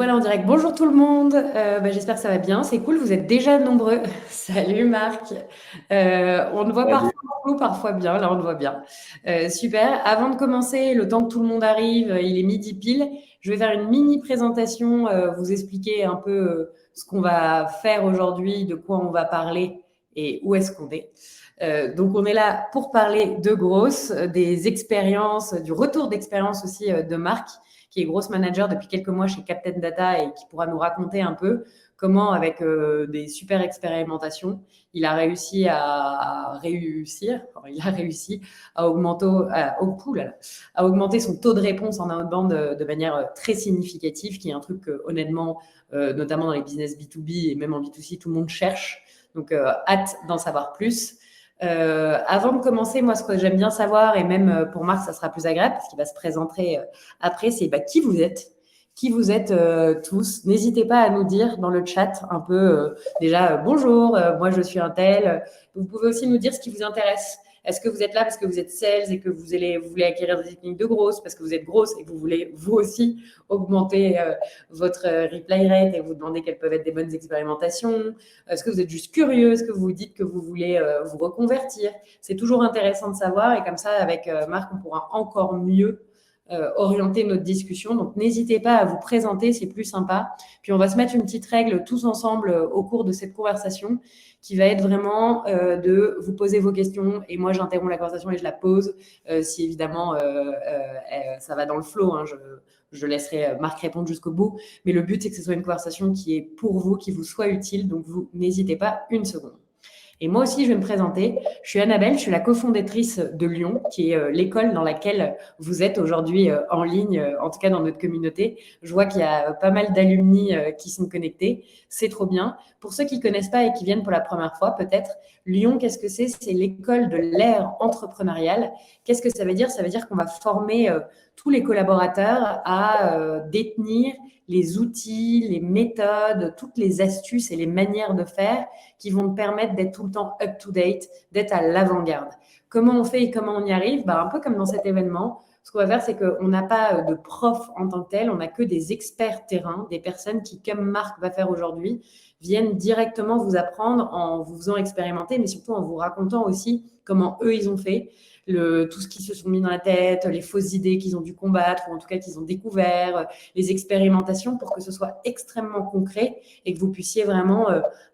Voilà en direct. Bonjour tout le monde. J'espère que ça va bien. C'est cool, vous êtes déjà nombreux. Salut Marc. On te voit parfois Salut. flou, parfois bien. Là, on te voit bien. Super. Avant de commencer, le temps que tout le monde arrive, il est midi pile. Je vais faire une mini présentation, vous expliquer un peu ce qu'on va faire aujourd'hui, de quoi on va parler et où est-ce qu'on est. Donc, on est là pour parler de grosses, des expériences, du retour d'expérience aussi de Marc, qui est grosse manager depuis quelques mois chez Captain Data et qui pourra nous raconter un peu comment, avec des super expérimentations, il a réussi à réussir, enfin, il a réussi à augmenter, à augmenter son taux de réponse en outbound de manière très significative, qui est un truc que, honnêtement, notamment dans les business B2B et même en B2C, tout le monde cherche. Donc, hâte d'en savoir plus. Avant de commencer, moi, ce que j'aime bien savoir, et même pour Marc, ça sera plus agréable parce qu'il va se présenter après, c'est qui vous êtes. Qui vous êtes tous. N'hésitez pas à nous dire dans le chat un peu déjà bonjour, moi je suis un tel. Vous pouvez aussi nous dire ce qui vous intéresse. Est-ce que vous êtes là parce que vous êtes sales et que vous voulez acquérir des techniques de grosse, parce que vous êtes grosse et que vous voulez vous aussi augmenter votre reply rate et vous demander quelles peuvent être des bonnes expérimentations? Est-ce que vous êtes juste curieux? Est-ce que vous dites que vous voulez vous reconvertir? C'est toujours intéressant de savoir et comme ça, avec Marc, on pourra encore mieux orienter notre discussion. Donc, n'hésitez pas à vous présenter, c'est plus sympa. Puis, on va se mettre une petite règle tous ensemble au cours de cette conversation qui va être vraiment de vous poser vos questions et moi, j'interromps la conversation et je la pose si évidemment ça va dans le flow. Je laisserai Marc répondre jusqu'au bout. Mais le but, c'est que ce soit une conversation qui est pour vous, qui vous soit utile. Donc, vous n'hésitez pas une seconde. Et moi aussi, je vais me présenter. Je suis Annabelle, je suis la cofondatrice de Lyon, qui est l'école dans laquelle vous êtes aujourd'hui en ligne, en tout cas dans notre communauté. Je vois qu'il y a pas mal d'alumni qui sont connectés. C'est trop bien. Pour ceux qui ne connaissent pas et qui viennent pour la première fois, peut-être, Lyon, qu'est-ce que c'est? C'est l'école de l'ère entrepreneuriale. Qu'est-ce que ça veut dire? Ça veut dire qu'on va former tous les collaborateurs à détenir les outils, les méthodes, toutes les astuces et les manières de faire qui vont te permettre d'être tout le temps up-to-date, d'être à l'avant-garde. Comment on fait et comment on y arrive? Un peu comme dans cet événement, ce qu'on va faire, c'est qu'on n'a pas de prof en tant que tel, on n'a que des experts terrain, des personnes qui, comme Marc va faire aujourd'hui, viennent directement vous apprendre en vous faisant expérimenter, mais surtout en vous racontant aussi comment eux, ils ont fait, tout ce qu'ils se sont mis dans la tête, les fausses idées qu'ils ont dû combattre, ou en tout cas qu'ils ont découvert, les expérimentations pour que ce soit extrêmement concret et que vous puissiez vraiment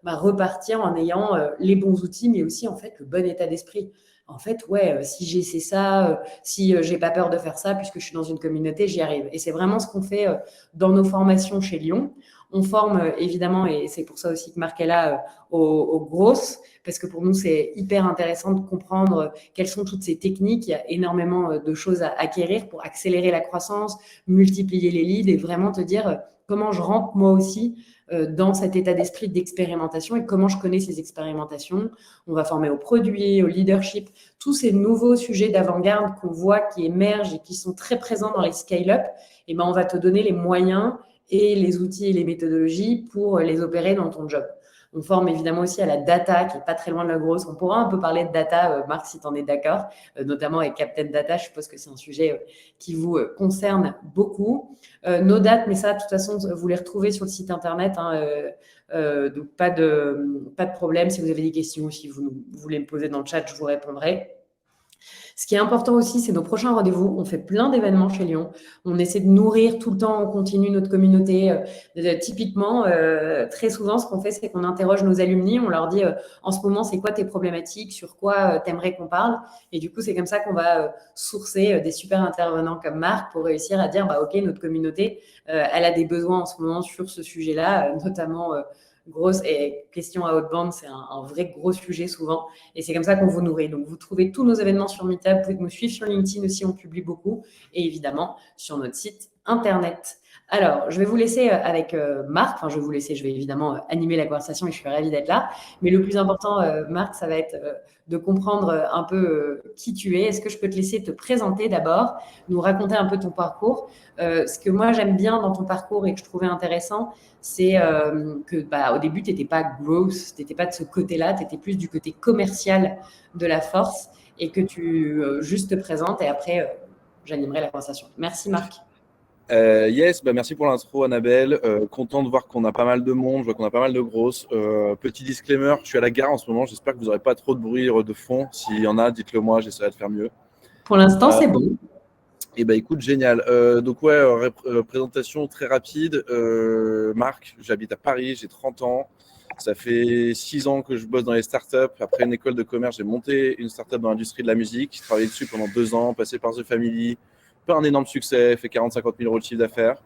repartir en ayant les bons outils, mais aussi en fait le bon état d'esprit. En fait, ouais, si j'essaie ça, si j'ai pas peur de faire ça, puisque je suis dans une communauté, j'y arrive. Et c'est vraiment ce qu'on fait dans nos formations chez Lyon. On forme évidemment, et c'est pour ça aussi que Marc est là, aux grosses, parce que pour nous, c'est hyper intéressant de comprendre quelles sont toutes ces techniques. Il y a énormément de choses à acquérir pour accélérer la croissance, multiplier les leads et vraiment te dire comment je rentre moi aussi dans cet état d'esprit d'expérimentation et comment je connais ces expérimentations. On va former au produit, au leadership, tous ces nouveaux sujets d'avant-garde qu'on voit qui émergent et qui sont très présents dans les scale-up. Et on va te donner les moyens et les outils et les méthodologies pour les opérer dans ton job. On forme évidemment aussi à la data, qui n'est pas très loin de la grosse. On pourra un peu parler de data, Marc, si tu en es d'accord, notamment avec Captain Data. Je suppose que c'est un sujet qui vous concerne beaucoup. Nos dates, mais ça, de toute façon, vous les retrouvez sur le site internet. Donc, pas de problème. Si vous avez des questions, si vous voulez me poser dans le chat, je vous répondrai. Ce qui est important aussi, c'est nos prochains rendez-vous. On fait plein d'événements chez Lyon. On essaie de nourrir tout le temps, on continue notre communauté. Typiquement, très souvent, ce qu'on fait, c'est qu'on interroge nos alumni. On leur dit, en ce moment, c'est quoi tes problématiques? Sur quoi t'aimerais qu'on parle? Et du coup, c'est comme ça qu'on va sourcer des super intervenants comme Marc pour réussir à dire, OK, notre communauté, elle a des besoins en ce moment sur ce sujet-là, notamment grosse et question à outbound, c'est un vrai gros sujet souvent. Et c'est comme ça qu'on vous nourrit. Donc, vous trouvez tous nos événements sur Meetup. Vous pouvez nous suivre sur LinkedIn aussi, on publie beaucoup. Et évidemment, sur notre site internet. Alors, je vais vous laisser avec Marc. Enfin, je vais vous laisser, je vais évidemment animer la conversation et je suis ravie d'être là. Mais le plus important, Marc, ça va être de comprendre un peu qui tu es. Est-ce que je peux te laisser te présenter d'abord, nous raconter un peu ton parcours? Ce que moi, j'aime bien dans ton parcours et que je trouvais intéressant, c'est que au début, tu n'étais pas growth, tu n'étais pas de ce côté-là, tu étais plus du côté commercial de la force et que tu juste te présentes et après, j'animerai la conversation. Merci Marc. Yes, merci pour l'intro, Annabelle. Content de voir qu'on a pas mal de monde, je vois qu'on a pas mal de grosses. Petit disclaimer, je suis à la gare en ce moment, j'espère que vous n'aurez pas trop de bruit de fond. S'il y en a, dites-le moi, j'essaierai de faire mieux. Pour l'instant, c'est bon. Et écoute, génial. Donc présentation très rapide. Marc, j'habite à Paris, j'ai 30 ans. Ça fait 6 ans que je bosse dans les startups. Après une école de commerce, j'ai monté une startup dans l'industrie de la musique. J'ai travaillé dessus pendant 2 ans, passé par The Family. Pas un énorme succès, fait 40-50 000 euros de chiffre d'affaires.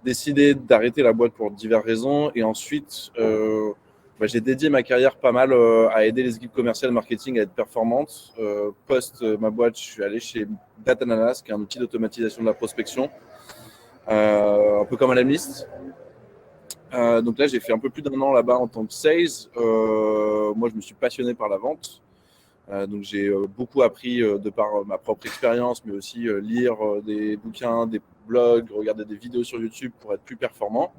Décidé d'arrêter la boîte pour diverses raisons. Et ensuite, j'ai dédié ma carrière pas mal à aider les équipes commerciales marketing à être performantes. Post ma boîte, je suis allé chez Data Analyst, qui est un outil d'automatisation de la prospection, un peu comme Alamist. Donc là, j'ai fait un peu plus d'1 an là-bas en tant que sales. Moi, je me suis passionné par la vente. Donc j'ai beaucoup appris de par ma propre expérience, mais aussi lire des bouquins, des blogs, regarder des vidéos sur YouTube pour être plus performant.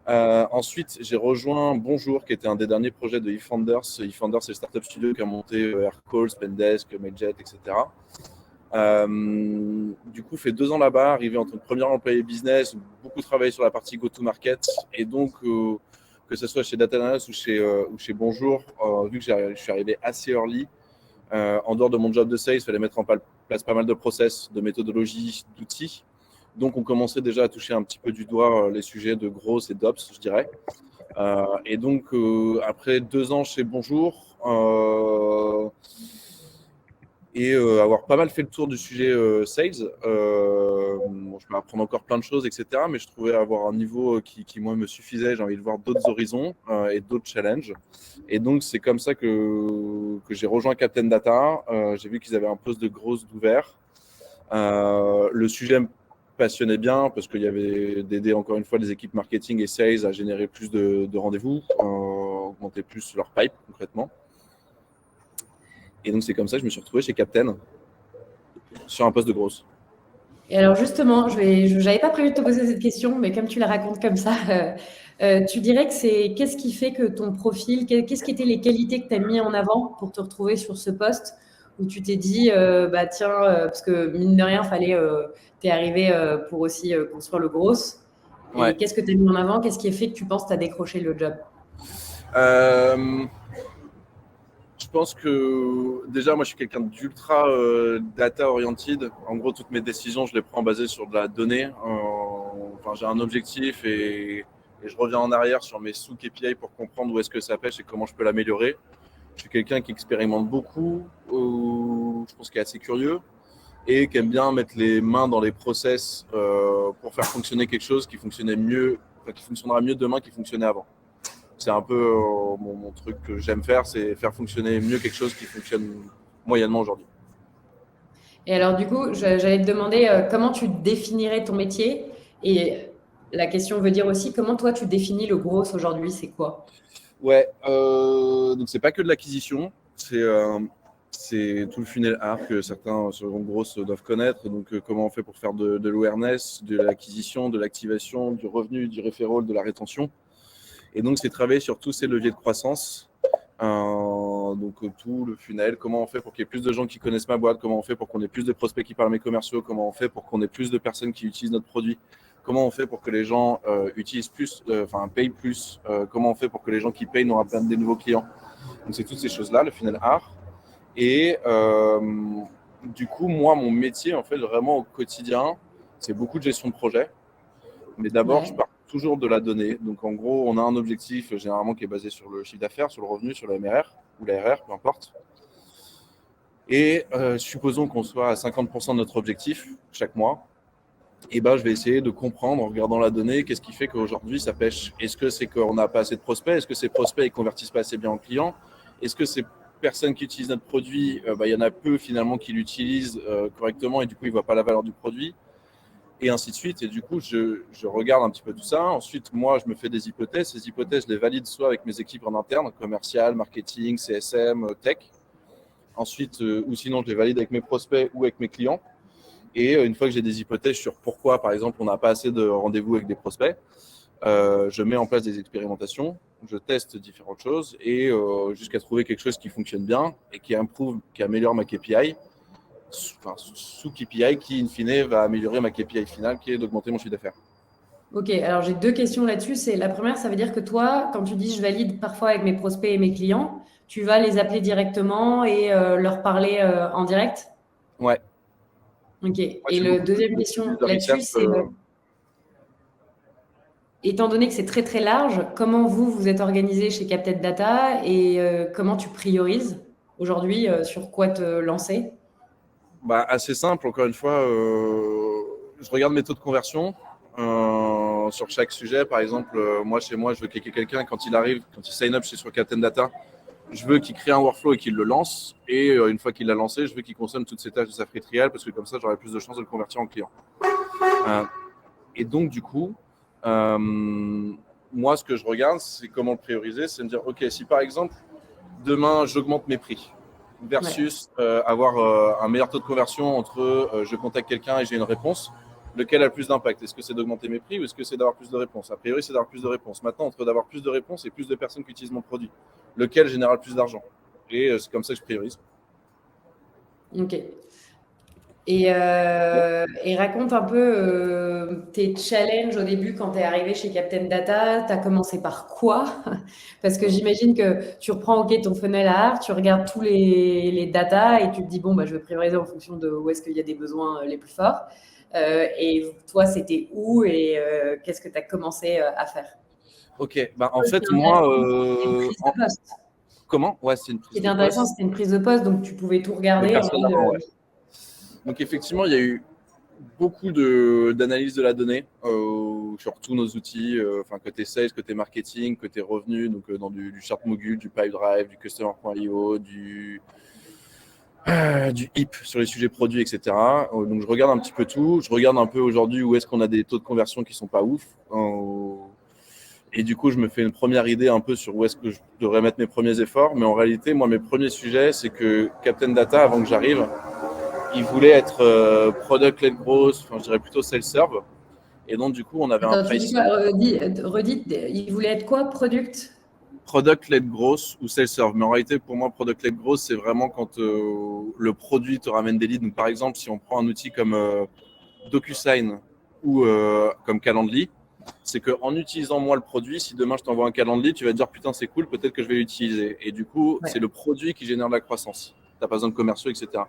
Ensuite, j'ai rejoint Bonjour, qui était un des derniers projets de eFounders. eFounders, c'est le startup studio qui a monté Aircall, Spendesk, Mailjet, etc. Du coup, fait 2 ans là-bas, arrivé en tant que premier employé business, beaucoup travaillé sur la partie go-to-market. Et donc, que ce soit chez Data Analyst ou chez Bonjour, vu que je suis arrivé assez early, en dehors de mon job de sales, il fallait mettre en place pas mal de process, de méthodologies, d'outils. Donc, on commençait déjà à toucher un petit peu du doigt les sujets de growth et d'ops, je dirais. Et donc, après 2 ans chez Bonjour, et avoir pas mal fait le tour du sujet sales, je peux apprendre encore plein de choses, etc. Mais je trouvais avoir un niveau qui moi, me suffisait. J'ai envie de voir d'autres horizons et d'autres challenges. Et donc, c'est comme ça que j'ai rejoint Captain Data. J'ai vu qu'ils avaient un poste de growth d'ouvert. Le sujet me passionnait bien parce qu'il y avait d'aider encore une fois les équipes marketing et sales à générer plus de rendez-vous, augmenter plus leur pipe concrètement. Et donc c'est comme ça que je me suis retrouvé chez Captain sur un poste de grosse. Et alors justement, j'avais pas prévu de te poser cette question, mais comme tu la racontes comme ça, tu dirais que qu'est-ce qui fait que ton profil, qu'est-ce qui étaient les qualités que tu as mis en avant pour te retrouver sur ce poste où tu t'es dit, tiens, parce que mine de rien, tu es arrivé pour aussi construire le gros. Et Ouais. qu'est-ce que tu as mis en avant? Qu'est-ce qui a fait que tu penses que tu as décroché le job? Je pense que déjà, moi, je suis quelqu'un d'ultra data oriented. En gros, toutes mes décisions, je les prends basées sur de la donnée. J'ai un objectif et je reviens en arrière sur mes sous-KPI pour comprendre où est-ce que ça pêche et comment je peux l'améliorer. Je suis quelqu'un qui expérimente beaucoup, je pense qu'il est assez curieux et qui aime bien mettre les mains dans les process pour faire fonctionner quelque chose qui fonctionnait mieux, qui fonctionnera mieux demain qu'il fonctionnait avant. C'est un peu mon truc que j'aime faire, c'est faire fonctionner mieux quelque chose qui fonctionne moyennement aujourd'hui. Et alors du coup, j'allais te demander comment tu définirais ton métier et la question veut dire aussi comment toi tu définis le gros aujourd'hui, c'est quoi? Ouais, donc c'est pas que de l'acquisition, c'est tout le funnel art que certains en gros doivent connaître. Donc comment on fait pour faire de l'awareness, de l'acquisition, de l'activation, du revenu, du referral, de la rétention. Et donc c'est travailler sur tous ces leviers de croissance. Donc tout le funnel, comment on fait pour qu'il y ait plus de gens qui connaissent ma boîte, comment on fait pour qu'on ait plus de prospects qui parlent à mes commerciaux, comment on fait pour qu'on ait plus de personnes qui utilisent notre produit, comment on fait pour que les gens utilisent plus, payent plus, comment on fait pour que les gens qui payent nous ramènent des nouveaux clients. Donc c'est toutes ces choses-là, le funnel art. Et du coup, moi, mon métier, en fait, vraiment au quotidien, c'est beaucoup de gestion de projet. Mais d'abord, je pars toujours de la donnée. Donc, en gros, on a un objectif généralement qui est basé sur le chiffre d'affaires, sur le revenu, sur la MRR ou la RR, peu importe. Et supposons qu'on soit à 50% de notre objectif chaque mois. Et je vais essayer de comprendre en regardant la donnée qu'est-ce qui fait qu'aujourd'hui ça pêche. Est-ce que c'est qu'on n'a pas assez de prospects? Est-ce que ces prospects ne convertissent pas assez bien en clients? Est-ce que ces personnes qui utilisent notre produit, il y en a peu finalement qui l'utilisent correctement et du coup ils ne voient pas la valeur du produit? Et ainsi de suite. Et du coup, je regarde un petit peu tout ça. Ensuite, moi, je me fais des hypothèses. Ces hypothèses, je les valide soit avec mes équipes en interne, commercial, marketing, CSM, tech. Ensuite, ou sinon, je les valide avec mes prospects ou avec mes clients. Et une fois que j'ai des hypothèses sur pourquoi, par exemple, on n'a pas assez de rendez-vous avec des prospects, je mets en place des expérimentations, je teste différentes choses et jusqu'à trouver quelque chose qui fonctionne bien et qui améliore ma KPI. sous KPI qui, in fine, va améliorer ma KPI finale, qui est d'augmenter mon chiffre d'affaires. Ok, alors j'ai 2 questions là-dessus. C'est la première, ça veut dire que toi, quand tu dis je valide parfois avec mes prospects et mes clients, tu vas les appeler directement et leur parler en direct? Ouais. Ok. Moi, Et j'ai le beaucoup deuxième plus question de là-dessus, research. c'est étant donné que c'est très très large, comment vous êtes organisé chez Captain Data et comment tu priorises aujourd'hui sur quoi te lancer? Assez simple, encore une fois. Je regarde mes taux de conversion sur chaque sujet. Par exemple, moi, chez moi, je veux cliquer quelqu'un quand il arrive, quand il sign up sur Captain Data. Je veux qu'il crée un workflow et qu'il le lance. Et une fois qu'il l'a lancé, je veux qu'il consomme toutes ces tâches de sa free trial parce que comme ça, j'aurai plus de chances de le convertir en client. Et donc, du coup, moi, ce que je regarde, c'est comment le prioriser. C'est me dire, OK, si par exemple, demain, j'augmente mes prix Ouais. versus avoir un meilleur taux de conversion entre je contacte quelqu'un et j'ai une réponse, lequel a le plus d'impact? Est-ce que c'est d'augmenter mes prix ou est-ce que c'est d'avoir plus de réponses? A priori, c'est d'avoir plus de réponses. Maintenant, entre d'avoir plus de réponses et plus de personnes qui utilisent mon produit, lequel génère le plus d'argent? Et c'est comme ça que je priorise. Ok. Et raconte un peu tes challenges au début quand tu es arrivé chez Captain Data. Tu as commencé par quoi? Parce que j'imagine que tu reprends OK, ton funnel à art, tu regardes tous les data et tu te dis, bon, bah, je vais prioriser en fonction de où est-ce qu'il y a des besoins les plus forts. Et toi, c'était où et qu'est-ce que tu as commencé à faire? Ok, en Ce qui fait, est moi, intéressant, c'était une prise de poste. comment? Ouais, c'est une Ce qui prise était de intéressant, poste, c'était une prise de poste, donc tu pouvais tout mais regarder en personne mode. avant, ouais. Donc effectivement, il y a eu beaucoup d'analyse de la donnée sur tous nos outils, côté sales, côté marketing, côté revenus, donc dans du Chartmogul, du Pipedrive, du Customer.io, du HIP sur les sujets produits, etc. Donc je regarde un petit peu tout. Je regarde un peu aujourd'hui où est-ce qu'on a des taux de conversion qui sont pas ouf. Et du coup, je me fais une première idée un peu sur où est-ce que je devrais mettre mes premiers efforts. Mais en réalité, moi, mes premiers sujets, c'est que Captain Data, avant que j'arrive, il voulait être product-led growth, enfin, je dirais plutôt self-serve. Et donc, du coup, on avait un Attends, tu dis quoi? pricing Redis, il voulait être quoi? Product? product-led growth ou self-serve. Mais en réalité, pour moi, product-led growth, c'est vraiment quand le produit te ramène des leads. Donc, par exemple, si on prend un outil comme DocuSign ou comme Calendly, c'est qu'en utilisant moi le produit, si demain je t'envoie un Calendly, tu vas te dire putain, c'est cool, peut-être que je vais l'utiliser. Et du coup, Ouais. c'est le produit qui génère de la croissance. Tu n'as pas besoin de commerciaux, etc.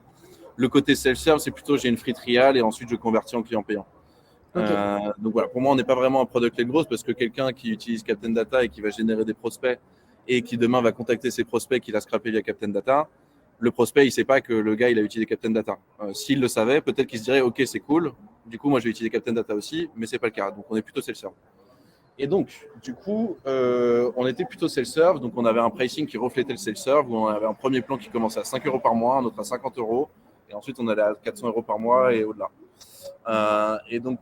Le côté self-serve, c'est plutôt j'ai une free trial et ensuite je convertis en client payant. Ok. Donc voilà, pour moi, on n'est pas vraiment un product-led growth parce que quelqu'un qui utilise Captain Data et qui va générer des prospects et qui demain va contacter ses prospects qu'il a scrappé via Captain Data, le prospect, il ne sait pas que le gars, il a utilisé Captain Data. S'il le savait, peut-être qu'il se dirait, OK, c'est cool, du coup, moi, je vais utiliser Captain Data aussi, mais ce n'est pas le cas. Donc, on est plutôt self-serve. Et donc, du coup, on était plutôt self-serve, donc on avait un pricing qui reflétait le self-serve, où on avait un premier plan qui commençait à 5 euros par mois, un autre à 50 euros, et ensuite on allait à 400 euros par mois et au-delà. Et donc,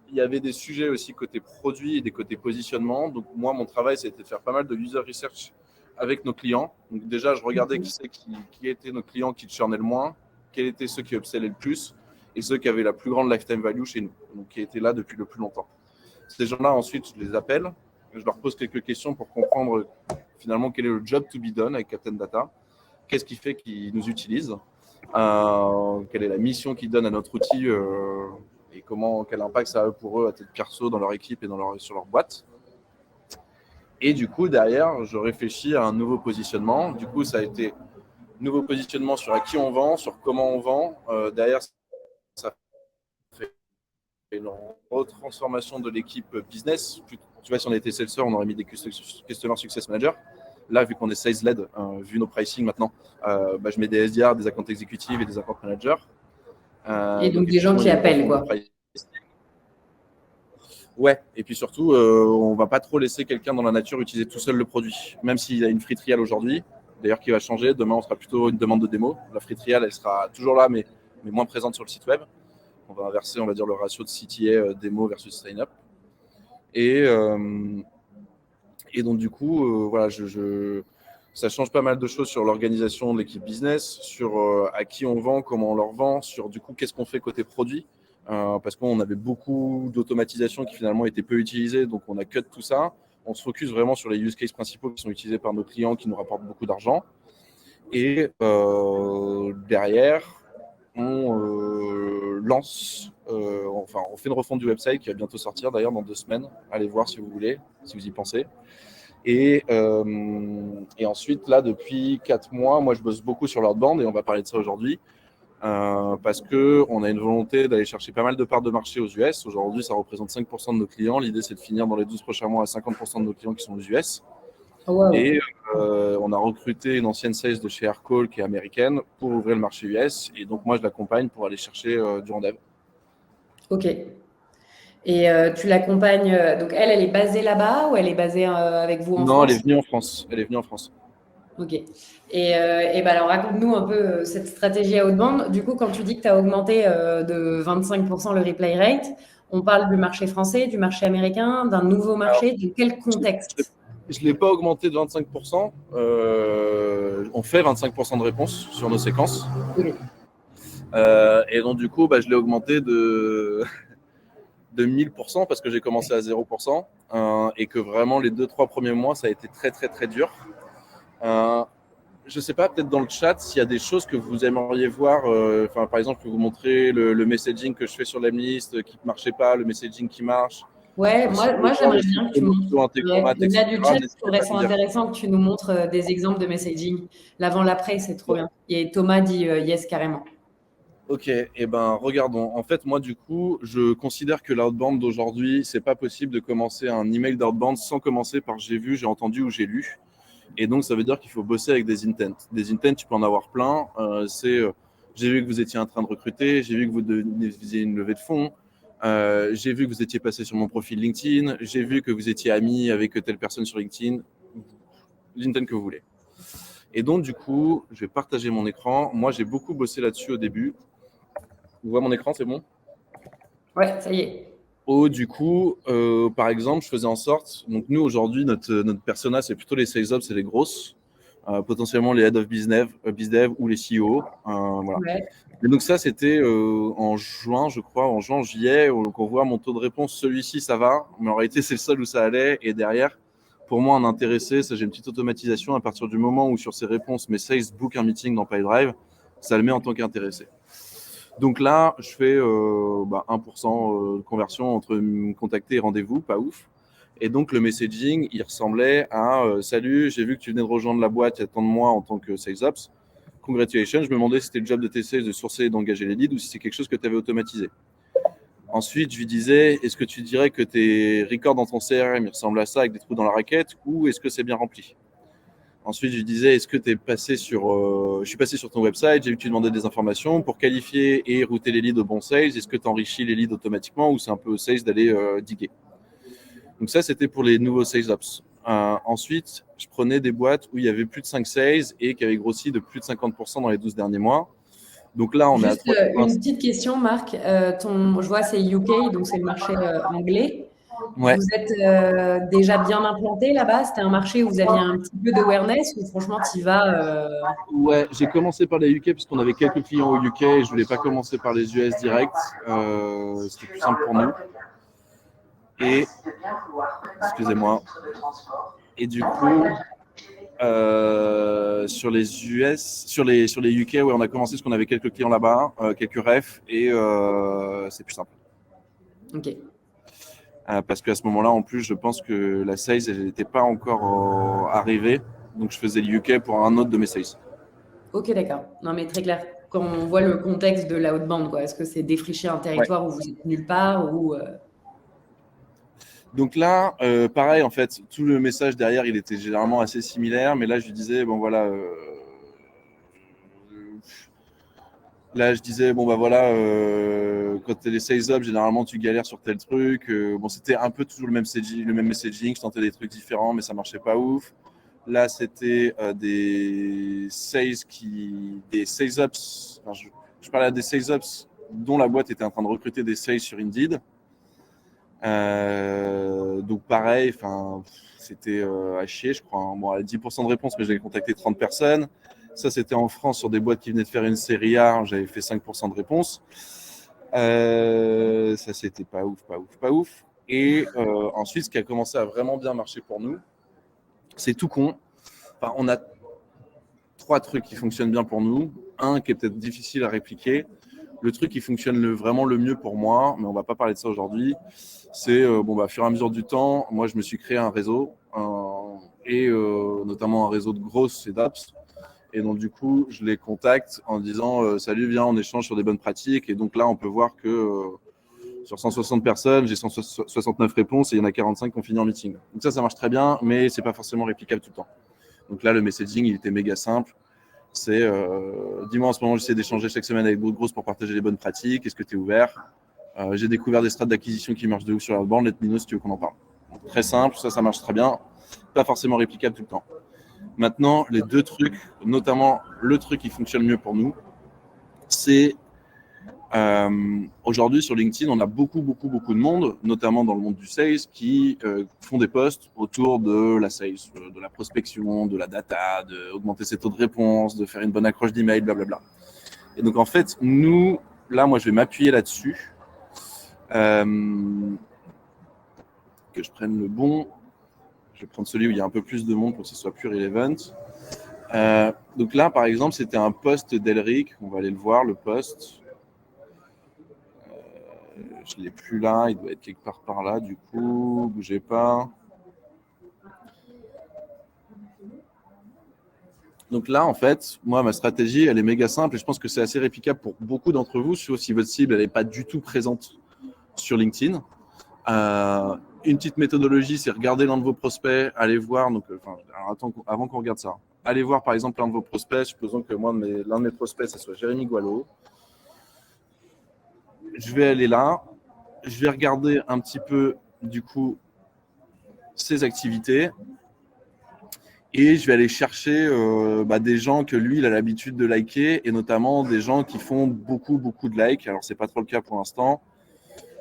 il y avait des sujets aussi côté produit et des côtés positionnement. Donc, moi, mon travail, c'était de faire pas mal de user research avec nos clients. Donc, déjà, je regardais qui étaient nos clients qui churnaient le moins, quels étaient ceux qui upsellaient le plus et ceux qui avaient la plus grande lifetime value chez nous, donc qui étaient là depuis le plus longtemps. Ces gens-là, ensuite, je les appelle, je leur pose quelques questions pour comprendre finalement quel est le job to be done avec Captain Data, qu'est-ce qui fait qu'ils nous utilisent, quelle est la mission qu'ils donnent à notre outil et quel impact ça a pour eux à titre perso dans leur équipe et sur leur boîte. Et du coup, derrière, je réfléchis à un nouveau positionnement. Du coup, ça a été nouveau positionnement sur à qui on vend, sur comment on vend. Derrière, ça fait une retransformation de l'équipe business. Tu vois, si on était salesor, on aurait mis des Customer Success Managers. Là, vu qu'on est sales-led, vu nos pricing maintenant, je mets des SDR, des account exécutives et des account managers. Et donc Donc, des gens effectivement, il qui y a une appellent, refonte de quoi. pricing. Ouais, et puis surtout, on va pas trop laisser quelqu'un dans la nature utiliser tout seul le produit, même s'il a une free trial aujourd'hui, d'ailleurs qui va changer. Demain, on sera plutôt une demande de démo. La free trial, elle sera toujours là, mais moins présente sur le site web. On va inverser, on va dire, le ratio de CTA démo versus sign-up. Et, et donc, du coup, voilà, ça change pas mal de choses sur l'organisation de l'équipe business, sur à qui on vend, comment on leur vend, sur du coup, qu'est-ce qu'on fait côté produit. Parce qu'on avait beaucoup d'automatisation qui finalement étaient peu utilisées, donc on a cut tout ça. On se focus vraiment sur les use cases principaux qui sont utilisés par nos clients, qui nous rapportent beaucoup d'argent. Et derrière, on lance, on fait une refonte du website qui va bientôt sortir d'ailleurs dans 2 semaines. Allez voir si vous voulez, si vous y pensez. Et ensuite, là, depuis 4 mois, moi, je bosse beaucoup sur l'outbound et on va parler de ça aujourd'hui. Parce qu'on a une volonté d'aller chercher pas mal de parts de marché aux US. Aujourd'hui, ça représente 5% de nos clients. L'idée, c'est de finir dans les 12 prochains mois à 50% de nos clients qui sont aux US. Oh, wow. Et on a recruté une ancienne sales de chez Aircall qui est américaine pour ouvrir le marché US. Et donc, moi, je l'accompagne pour aller chercher du rendev. Ok. Et tu l'accompagnes, donc elle est basée là-bas ou elle est basée avec vous en Non, elle France? est venue en France. Elle est venue en France. Ok. Et bah alors raconte-nous un peu cette stratégie à haute bande. Du coup, quand tu dis que tu as augmenté de 25% le replay rate, on parle du marché français, du marché américain, d'un nouveau Alors, marché, de quel contexte? je ne l'ai pas augmenté de 25%. On fait 25% de réponses sur nos séquences. Ok. Et donc, du coup, je l'ai augmenté de 1000% parce que j'ai commencé à 0%. Et que vraiment, les 2-3 premiers mois, ça a été très, très, très dur. Je ne sais pas, peut-être dans le chat, s'il y a des choses que vous aimeriez voir. Par exemple, je peux vous montrer le messaging que je fais sur l'Emlist qui ne marchait pas, le messaging qui marche. Ouais, Si vous moi voulez voir j'aimerais les bien que tu montres. intégromat, Au-delà etc., du chat, je n'hésitez trouverais pas à ça me dire. intéressant que tu nous montres des exemples de messaging. L'avant-l'après, c'est trop bien. Et Thomas dit yes carrément. Ok, et ben regardons. En fait, moi, du coup, je considère que l'outbound d'aujourd'hui, c'est pas possible de commencer un email d'outbound sans commencer par j'ai vu, j'ai entendu ou j'ai lu. Et donc, ça veut dire qu'il faut bosser avec des intents. Des intents, tu peux en avoir plein. J'ai vu que vous étiez en train de recruter, j'ai vu que vous faisiez une levée de fonds, j'ai vu que vous étiez passé sur mon profil LinkedIn, j'ai vu que vous étiez ami avec telle personne sur LinkedIn, l'intent que vous voulez. Et donc, du coup, je vais partager mon écran. Moi, j'ai beaucoup bossé là-dessus au début. Vous voyez mon écran, c'est bon? Ouais, ça y est. Du coup, par exemple, je faisais en sorte. Donc, nous, aujourd'hui, notre persona, c'est plutôt les sales ops et les grosses. Potentiellement les head of bizdev ou les CEO. Voilà. Ouais. Et donc, ça, c'était en juin, je crois, en juin, juillet, où on voit mon taux de réponse. Celui-ci, ça va. Mais en réalité, c'est le seul où ça allait. Et derrière, pour moi, un intéressé, ça, j'ai une petite automatisation. À partir du moment où sur ces réponses, mes sales book un meeting dans PyDrive, ça le met en tant qu'intéressé. Donc là, je fais 1% de conversion entre me contacter et rendez-vous, pas ouf. Et donc le messaging, il ressemblait à salut, j'ai vu que tu venais de rejoindre la boîte il y a tant de mois en tant que sales ops. Congratulations. Je me demandais si c'était le job de tes sales de sourcer et d'engager les leads ou si c'est quelque chose que tu avais automatisé. Ensuite, je lui disais, est-ce que tu dirais que tes records dans ton CRM ils ressemblent à ça avec des trous dans la raquette ou est-ce que c'est bien rempli? Ensuite, je lui disais, est-ce que tu es passé sur. Je suis passé sur ton website, j'ai vu que tu demandais des informations pour qualifier et router les leads au bon sales. Est-ce que tu enrichis les leads automatiquement ou c'est un peu au sales d'aller diguer? Donc, ça, c'était pour les nouveaux sales ops. Ensuite, je prenais des boîtes où il y avait plus de 5 sales et qui avaient grossi de plus de 50% dans les 12 derniers mois. Donc là, on est à Juste 3. une petite question, Marc. Je vois c'est UK, donc c'est le marché anglais. Ouais. Vous êtes déjà bien implanté là-bas? C'était un marché où vous aviez un petit peu d'awareness ou franchement, tu y vas Ouais, j'ai commencé par les UK parce qu'on avait quelques clients au UK et je voulais pas commencer par les US direct. C'était plus simple pour nous. Et excusez-moi. Et du coup, sur les US, sur les UK, ouais, on a commencé parce qu'on avait quelques clients là-bas, quelques refs et c'est plus simple. Ok. Parce qu'à ce moment-là, en plus, je pense que la sales, elle n'était pas encore arrivée. Donc, je faisais le UK pour un autre de mes sales. Ok, d'accord. Non, mais très clair. Quand on voit le contexte de la haute bande, quoi. Est-ce que c'est défricher un Ouais. territoire où vous êtes nulle part ou Donc là, pareil, en fait, tout le message derrière, il était généralement assez similaire. Mais là, je lui disais, bon voilà, là, je disais, bon bah voilà, quand tu es les sales up, généralement tu galères sur tel truc. Bon, c'était un peu toujours le même messaging, je tentais des trucs différents, mais ça marchait pas ouf. Là, c'était des sales ups. Enfin, je parlais à des sales ups dont la boîte était en train de recruter des sales sur Indeed. Donc pareil, c'était à chier, je crois. Bon, à 10% de réponse, mais j'avais contacté 30 personnes. Ça, c'était en France sur des boîtes qui venaient de faire une série A. J'avais fait 5% de réponse. Ça, c'était pas ouf, pas ouf, pas ouf. Et ensuite, ce qui a commencé à vraiment bien marcher pour nous, c'est tout con. Enfin, on a 3 trucs qui fonctionnent bien pour nous. Un qui est peut-être difficile à répliquer. Le truc qui fonctionne vraiment le mieux pour moi, mais on ne va pas parler de ça aujourd'hui, c'est au fur et à mesure du temps, moi je me suis créé un réseau, notamment un réseau de grosses et d'apps. Et donc du coup, je les contacte en disant salut, viens, on échange sur des bonnes pratiques. Et donc là, on peut voir que sur 160 personnes, j'ai 169 réponses et il y en a 45 qui ont fini en meeting. Donc ça marche très bien, mais c'est pas forcément réplicable tout le temps. Donc là, le messaging, il était méga simple. C'est dis-moi en ce moment, j'essaie d'échanger chaque semaine avec d'autres grosses pour partager les bonnes pratiques. Est-ce que tu es ouvert? J'ai découvert des strates d'acquisition qui marchent de ouf sur la bande. Let me know si tu veux qu'on en parle. Donc, très simple, ça marche très bien. Pas forcément réplicable tout le temps. Maintenant, les deux trucs, notamment le truc qui fonctionne mieux pour nous, c'est aujourd'hui sur LinkedIn, on a beaucoup de monde, notamment dans le monde du sales, qui font des posts autour de la sales, de la prospection, de la data, d'augmenter ses taux de réponse, de faire une bonne accroche d'email, blablabla. Et donc en fait, nous, là, moi, je vais m'appuyer là-dessus. Que je prenne le bon. Je vais prendre celui où il y a un peu plus de monde pour que ce soit plus relevant. Donc là, par exemple, c'était un post d'Elric. On va aller le voir, le post. Je ne l'ai plus là. Il doit être quelque part par là. Du coup, bougez pas. Donc là, en fait, moi, ma stratégie, elle est méga simple et je pense que c'est assez réplicable pour beaucoup d'entre vous, sauf si votre cible, elle n'est pas du tout présente sur LinkedIn. Une petite méthodologie, c'est regarder l'un de vos prospects, aller voir, avant qu'on regarde ça, allez voir par exemple l'un de vos prospects, supposons que l'un de mes prospects, ce soit Jérémy Gualot. Je vais aller là, je vais regarder un petit peu du coup ses activités et je vais aller chercher des gens que lui, il a l'habitude de liker et notamment des gens qui font beaucoup de likes. Alors, c'est pas trop le cas pour l'instant.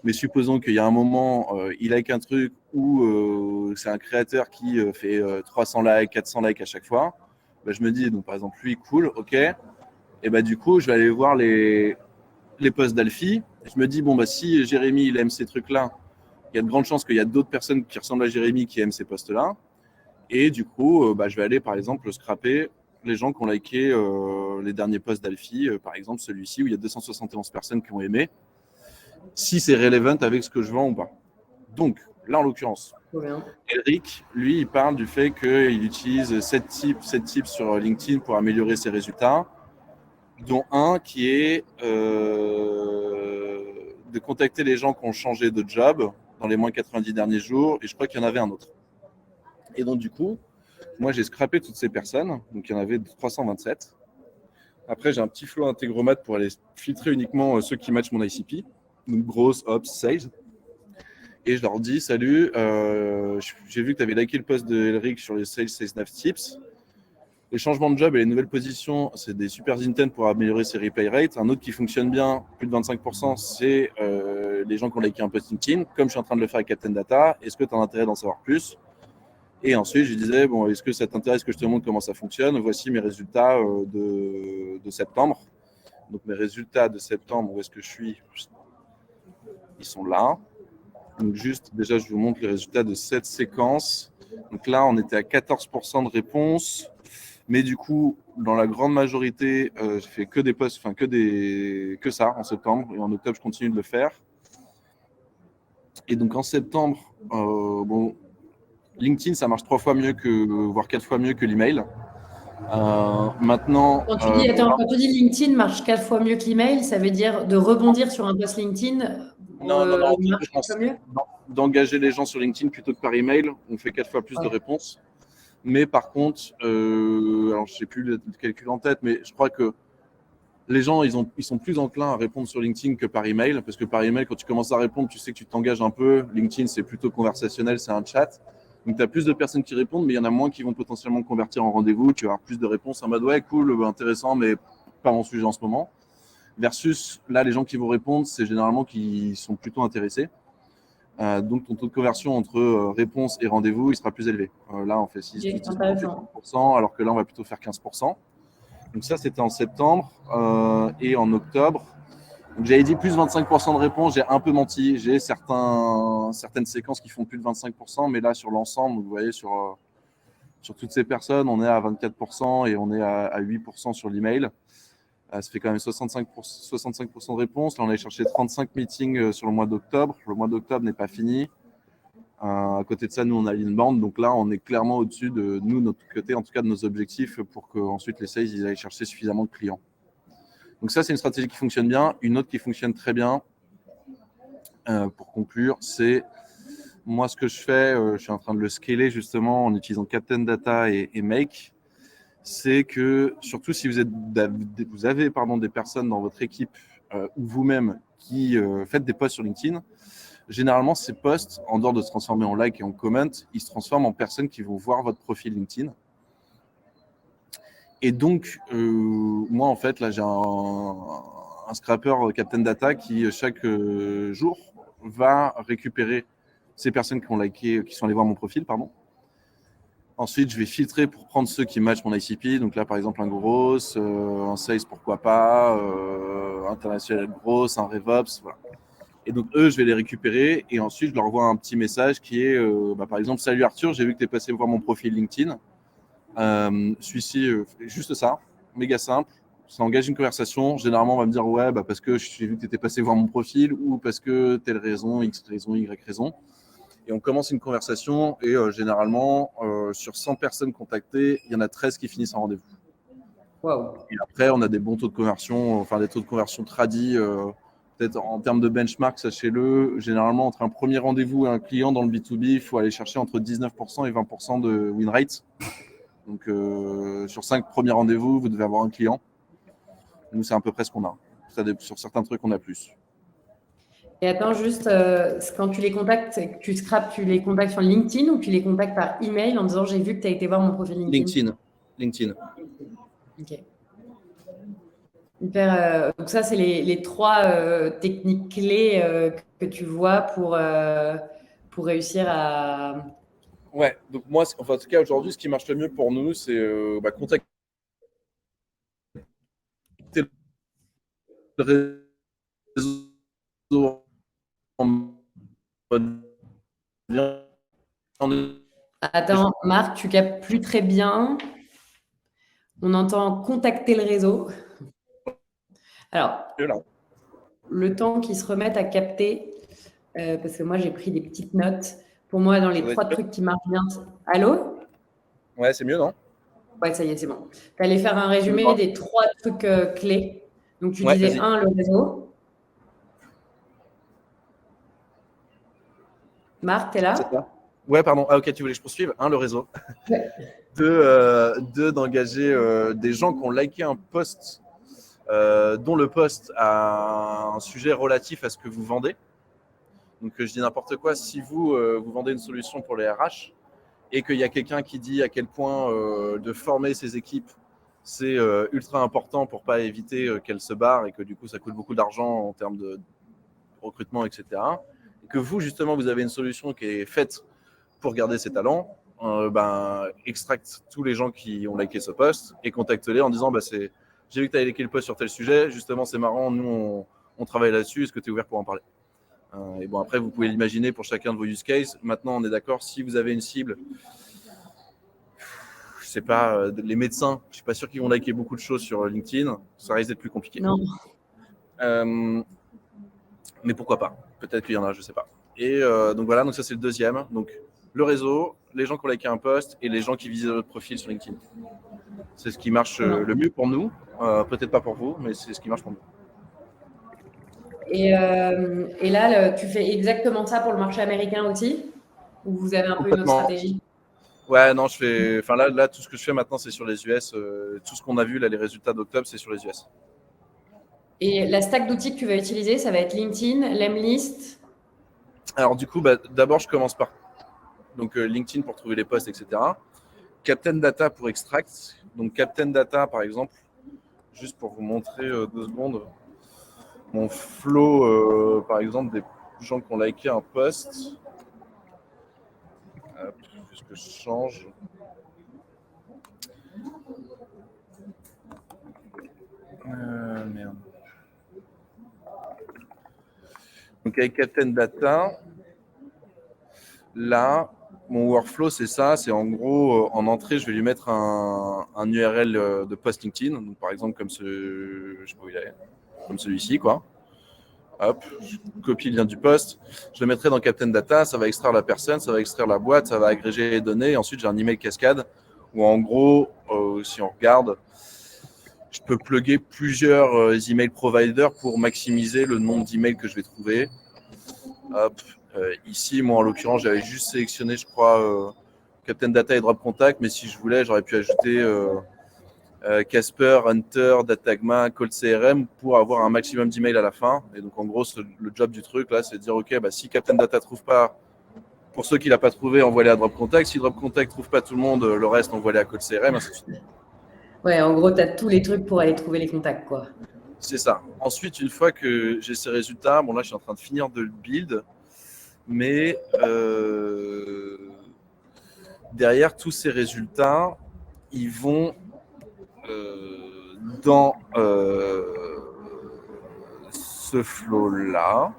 Mais supposons qu'il y a un moment, il like un truc ou c'est un créateur qui fait 300 likes, 400 likes à chaque fois. Je me dis, donc par exemple, lui, cool, ok. Et du coup, je vais aller voir les posts d'Alfie. Je me dis, si Jérémy, il aime ces trucs-là, il y a de grandes chances qu'il y a d'autres personnes qui ressemblent à Jérémy qui aiment ces posts-là. Et du coup, je vais aller, par exemple, scraper les gens qui ont liké les derniers posts d'Alfie. Par exemple, celui-ci où il y a 271 personnes qui ont aimé. Si c'est relevant avec ce que je vends ou pas. Donc, là, en l'occurrence, Elric, lui, il parle du fait qu'il utilise 7 tips sur LinkedIn pour améliorer ses résultats, dont un qui est de contacter les gens qui ont changé de job dans les moins 90 derniers jours, et je crois qu'il y en avait un autre. Et donc, du coup, moi, j'ai scrappé toutes ces personnes, donc il y en avait 327. Après, j'ai un petit flow intégromat pour aller filtrer uniquement ceux qui matchent mon ICP. Donc grosse ops sales, et je leur dis salut, j'ai vu que tu avais liké le post de Elric sur les sales 9 tips. Les changements de job et les nouvelles positions, c'est des super intent pour améliorer ses replay rates. Un autre qui fonctionne bien, plus de 25%, c'est les gens qui ont liké un post LinkedIn, comme je suis en train de le faire avec Captain Data. Est-ce que tu as intérêt d'en savoir plus? Et ensuite, je disais, est-ce que ça t'intéresse que je te montre comment ça fonctionne? Voici mes résultats de septembre. Donc mes résultats de septembre, où est-ce que je suis? Ils sont là. Donc déjà, je vous montre les résultats de cette séquence. Donc là, on était à 14% de réponses. Mais du coup, dans la grande majorité, j'ai fait que des posts, que ça en septembre. Et en octobre, je continue de le faire. Et donc en septembre, LinkedIn, ça marche 3 fois mieux voire 4 fois mieux que l'email. Maintenant. Quand tu dis LinkedIn marche 4 fois mieux que l'email, ça veut dire de rebondir sur un post LinkedIn marche 4 fois mieux? D'engager les gens sur LinkedIn plutôt que par email, on fait 4 fois plus de réponses. Mais par contre, alors je ne sais plus le calcul en tête, mais je crois que les gens, ils sont plus enclins à répondre sur LinkedIn que par email, parce que par email, quand tu commences à répondre, tu sais que tu t'engages un peu. LinkedIn, c'est plutôt conversationnel, c'est un chat. Donc, tu as plus de personnes qui répondent, mais il y en a moins qui vont potentiellement convertir en rendez-vous. Tu vas avoir plus de réponses en mode ouais, cool, intéressant, mais pas mon sujet en ce moment. Versus là, les gens qui vont répondre, c'est généralement qui sont plutôt intéressés. Donc, ton taux de conversion entre réponse et rendez-vous, il sera plus élevé. Là, on fait 6%, alors que là, on va plutôt faire 15%. Donc ça, c'était en septembre et en octobre. Donc j'avais dit plus 25% de réponses, j'ai un peu menti. J'ai certaines séquences qui font plus de 25%, mais là, sur l'ensemble, vous voyez, sur toutes ces personnes, on est à 24% et on est à 8% sur l'email. Ça fait quand même 65% de réponses. Là, on a cherché 35 meetings sur le mois d'octobre. Le mois d'octobre n'est pas fini. À côté de ça, nous, on a l'inbound. Donc là, on est clairement au-dessus de nous, notre côté, en tout cas de nos objectifs, pour qu'ensuite les sales ils aillent chercher suffisamment de clients. Donc ça, c'est une stratégie qui fonctionne bien. Une autre qui fonctionne très bien, pour conclure, c'est moi, ce que je fais, je suis en train de le scaler justement en utilisant Captain Data et Make. C'est que, surtout si vous avez des personnes dans votre équipe ou vous-même qui faites des posts sur LinkedIn, généralement, ces posts, en dehors de se transformer en like et en comment, ils se transforment en personnes qui vont voir votre profil LinkedIn. Et donc, moi, en fait, là, j'ai un scrapper Captain Data qui, chaque jour, va récupérer ces personnes qui ont liké, qui sont allées voir mon profil, pardon. Ensuite, je vais filtrer pour prendre ceux qui matchent mon ICP. Donc là, par exemple, un gros, un sales, pourquoi pas, international gros, un RevOps, voilà. Et donc, eux, je vais les récupérer et ensuite, je leur envoie un petit message qui est, par exemple, salut Arthur, j'ai vu que tu es passé voir mon profil LinkedIn. Celui-ci, juste ça, méga simple. Ça engage une conversation. Généralement, on va me dire, ouais, parce que j'ai vu que tu étais passé voir mon profil ou parce que telle raison, X raison, Y raison. Et on commence une conversation et généralement, sur 100 personnes contactées, il y en a 13 qui finissent en rendez-vous. Wow. Et après, on a des bons taux de conversion, enfin des taux de conversion tradis. Peut-être en termes de benchmark, sachez-le, généralement, entre un premier rendez-vous et un client dans le B2B, il faut aller chercher entre 19% et 20% de win rate. Donc, sur 5 premiers rendez-vous, vous devez avoir un client. Nous, c'est à peu près ce qu'on a. Sur certains trucs, on a plus. Et attends, juste, quand tu les contactes, tu scrapes, tu les contactes sur LinkedIn ou tu les contactes par email en disant j'ai vu que tu as été voir mon profil LinkedIn? LinkedIn. Ok. Hyper, donc ça, c'est les trois techniques clés que tu vois pour réussir à… Ouais, donc moi, en tout cas, aujourd'hui, ce qui marche le mieux pour nous, c'est contacter le réseau en mode Attends, Marc, tu captes plus très bien. On entend contacter le réseau. Alors, le temps qu'ils se remettent à capter, parce que moi, j'ai pris des petites notes. Pour moi, dans les trois trucs qui marchent bien… Allô? Ouais, c'est mieux, non? Ouais, ça y est, c'est bon. Tu allais faire un résumé des trois trucs clés. Donc, tu disais, vas-y. le réseau. Marc, tu es là? C'est ça. Ouais, pardon. Ah, ok, tu voulais que je poursuive. Le réseau. Ouais. Deux, d'engager des gens qui ont liké un post dont le post a un sujet relatif à ce que vous vendez. Donc, je dis n'importe quoi. Si vous vendez une solution pour les RH et qu'il y a quelqu'un qui dit à quel point de former ses équipes, c'est ultra important pour pas éviter qu'elles se barrent et que du coup, ça coûte beaucoup d'argent en termes de recrutement, etc. Et que vous, justement, vous avez une solution qui est faite pour garder ses talents, extracte tous les gens qui ont liké ce post et contacte-les en disant j'ai vu que tu as liké le post sur tel sujet, justement c'est marrant, nous on travaille là-dessus, est-ce que tu es ouvert pour en parler? Et bon, après vous pouvez l'imaginer pour chacun de vos use cases. Maintenant on est d'accord, si vous avez une cible, je sais pas, les médecins, je suis pas sûr qu'ils vont liker beaucoup de choses sur LinkedIn, ça risque d'être plus compliqué. Non. Mais pourquoi pas, peut-être qu'il y en a, je sais pas. Et donc voilà, donc ça c'est le deuxième. Donc le réseau, les gens qui ont liké un post et les gens qui visitent votre profil sur LinkedIn. C'est ce qui marche le mieux pour nous. Peut-être pas pour vous, mais c'est ce qui marche pour nous. Et là, tu fais exactement ça pour le marché américain aussi? Ou vous avez un peu une autre stratégie? Ouais, non, là, tout ce que je fais maintenant, c'est sur les US. Tout ce qu'on a vu, là, les résultats d'octobre, c'est sur les US. Et la stack d'outils que tu vas utiliser, ça va être LinkedIn, Lemlist. Alors du coup, d'abord, je commence par LinkedIn pour trouver les posts, etc. Captain Data pour extract. Donc Captain Data, par exemple, juste pour vous montrer 2 secondes, mon flow, par exemple, des gens qui ont liké un post. Est-ce que je change? Merde. Donc avec Captain Data, là, mon workflow, c'est ça. C'est en gros, en entrée, je vais lui mettre un URL de post LinkedIn. Donc, par exemple, je sais pas où il est, comme celui-ci, quoi. Hop, je copie le lien du post. Je le mettrai dans Captain Data. Ça va extraire la personne, ça va extraire la boîte, ça va agréger les données. Et ensuite, j'ai un email cascade où, en gros, si on regarde, je peux plugger plusieurs email providers pour maximiser le nombre d'emails que je vais trouver. Hop. Ici, moi, en l'occurrence, j'avais juste sélectionné, je crois, Captain Data et Drop Contact, mais si je voulais, j'aurais pu ajouter Casper, Hunter, Datagma, Cold CRM pour avoir un maximum d'emails à la fin. Et donc, en gros, le job du truc, là, c'est de dire, OK, bah, si Captain Data ne trouve pas, pour ceux qui ne l'ont pas trouvé, envoie-les à Drop Contact. Si Drop Contact ne trouve pas tout le monde, le reste, envoie-les à Cold CRM. Ouais, en gros, tu as tous les trucs pour aller trouver les contacts, quoi. C'est ça. Ensuite, une fois que j'ai ces résultats, bon, là, je suis en train de finir de le build. Mais derrière tous ces résultats, ils vont dans ce flow-là.